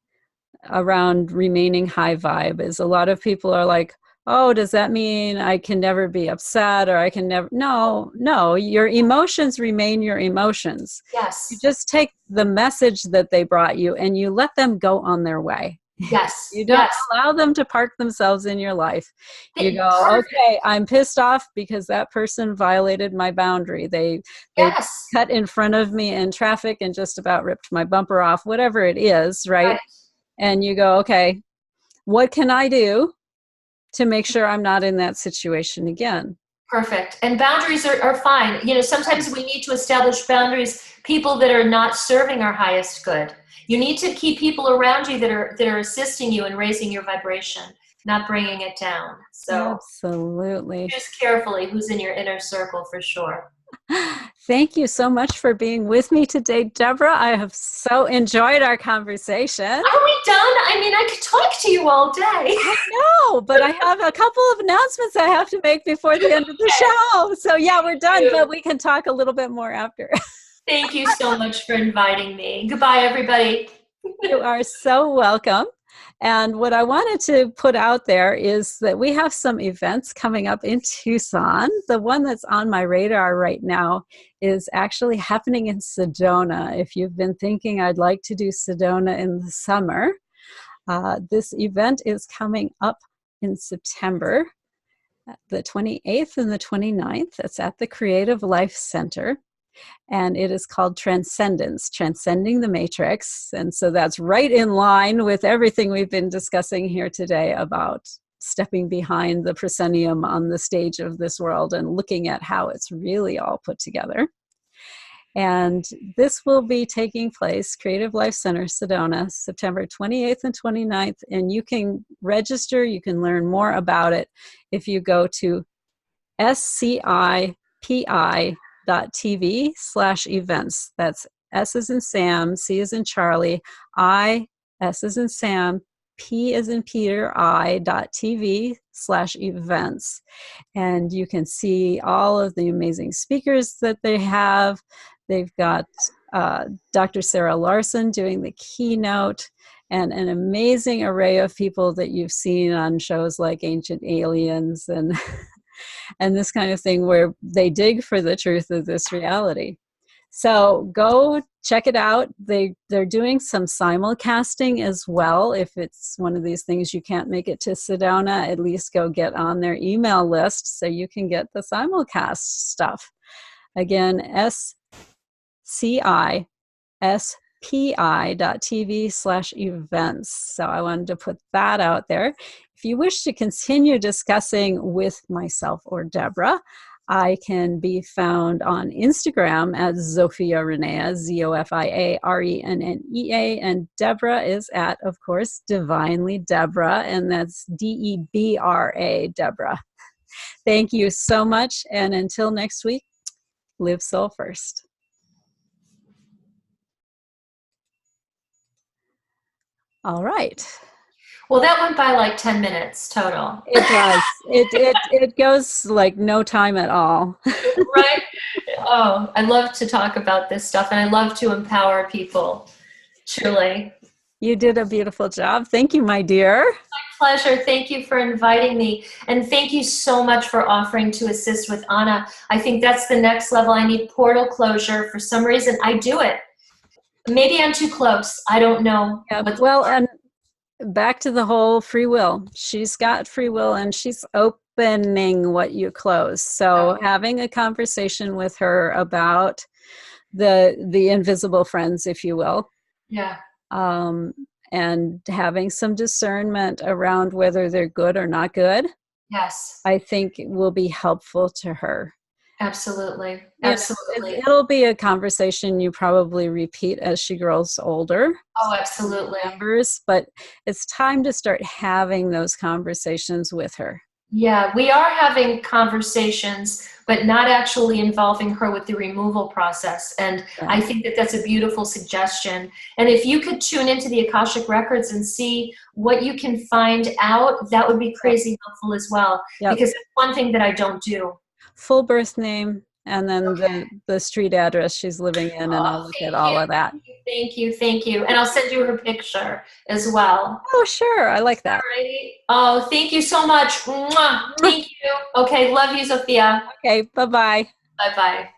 [SPEAKER 1] around remaining high vibe is a lot of people are like, oh, does that mean I can never be upset, or I can never? No, your emotions remain your emotions.
[SPEAKER 2] Yes.
[SPEAKER 1] You just take the message that they brought you and you let them go on their way.
[SPEAKER 2] Yes.
[SPEAKER 1] You don't allow them to park themselves in your life. You go, okay, I'm pissed off because that person violated my boundary. They cut in front of me in traffic and just about ripped my bumper off, whatever it is, right? And you go, okay, what can I do to make sure I'm not in that situation again?
[SPEAKER 2] Perfect. And boundaries are fine. Sometimes we need to establish boundaries, people that are not serving our highest good. You need to keep people around you that are assisting you in raising your vibration, not bringing it down. So
[SPEAKER 1] absolutely.
[SPEAKER 2] Choose carefully who's in your inner circle, for sure.
[SPEAKER 1] Thank you so much for being with me today, Debra. I have so enjoyed our conversation.
[SPEAKER 2] Are we done? I mean, I could talk to you all day.
[SPEAKER 1] I know, but I have a couple of announcements I have to make before the end of the show. So yeah, we're done, but we can talk a little bit more after.
[SPEAKER 2] Thank you so much for inviting me. Goodbye, everybody.
[SPEAKER 1] You are so welcome. And what I wanted to put out there is that we have some events coming up in Tucson. The one that's on my radar right now is actually happening in Sedona. If you've been thinking I'd like to do Sedona in the summer, this event is coming up in September, the 28th and the 29th. It's at the Creative Life Center. And it is called Transcendence, Transcending the Matrix. And so that's right in line with everything we've been discussing here today about stepping behind the proscenium on the stage of this world and looking at how it's really all put together. And this will be taking place, Creative Life Center, Sedona, September 28th and 29th. And you can register, you can learn more about it if you go to scipi.tv/events. That's S as in Sam, C as in Charlie, I, S as in Sam, P as in Peter, I.tv/events. And you can see all of the amazing speakers that they have. They've got Dr. Sarah Larson doing the keynote, and an amazing array of people that you've seen on shows like Ancient Aliens and and this kind of thing, where they dig for the truth of this reality. So go check it out. They're doing some simulcasting as well. If it's one of these things you can't make it to Sedona, at least go get on their email list so you can get the simulcast stuff. Again, scipi.tv/events. So I wanted to put that out there. If you wish to continue discussing with myself or Debra, I can be found on Instagram at Zofia Renea, ZOFIARENNEA, and Debra is at, of course, Divinely Debra, and that's DEBRA, Debra. Thank you so much, and until next week, live soul first. All right.
[SPEAKER 2] Well, that went by like 10 minutes total.
[SPEAKER 1] It does. It goes like no time at all.
[SPEAKER 2] Right? Oh, I love to talk about this stuff, and I love to empower people. Truly.
[SPEAKER 1] You did a beautiful job. Thank you, my dear.
[SPEAKER 2] My pleasure. Thank you for inviting me. And thank you so much for offering to assist with Anna. I think that's the next level. I need portal closure. For some reason, I do it. Maybe I'm too close. I don't know.
[SPEAKER 1] Yeah, well, and back to the whole free will. She's got free will, and she's opening what you close. So having a conversation with her about the invisible friends, if you will.
[SPEAKER 2] Yeah.
[SPEAKER 1] And having some discernment around whether they're good or not good.
[SPEAKER 2] Yes.
[SPEAKER 1] I think it will be helpful to her.
[SPEAKER 2] Absolutely. Absolutely.
[SPEAKER 1] It'll be a conversation you probably repeat as she grows older.
[SPEAKER 2] Oh, absolutely.
[SPEAKER 1] But it's time to start having those conversations with her.
[SPEAKER 2] Yeah, we are having conversations, but not actually involving her with the removal process. And I think that that's a beautiful suggestion. And if you could tune into the Akashic Records and see what you can find out, that would be crazy helpful as well. Because it's one thing that I don't do.
[SPEAKER 1] Full birth name, and then the street address she's living in, and I'll look at all of that.
[SPEAKER 2] Thank you, thank you. And I'll send you her picture as well.
[SPEAKER 1] Oh, sure. I like that.
[SPEAKER 2] Alrighty. Oh, thank you so much. Mwah. Thank you. Okay, love you, Zofia.
[SPEAKER 1] Okay, bye-bye.
[SPEAKER 2] Bye-bye.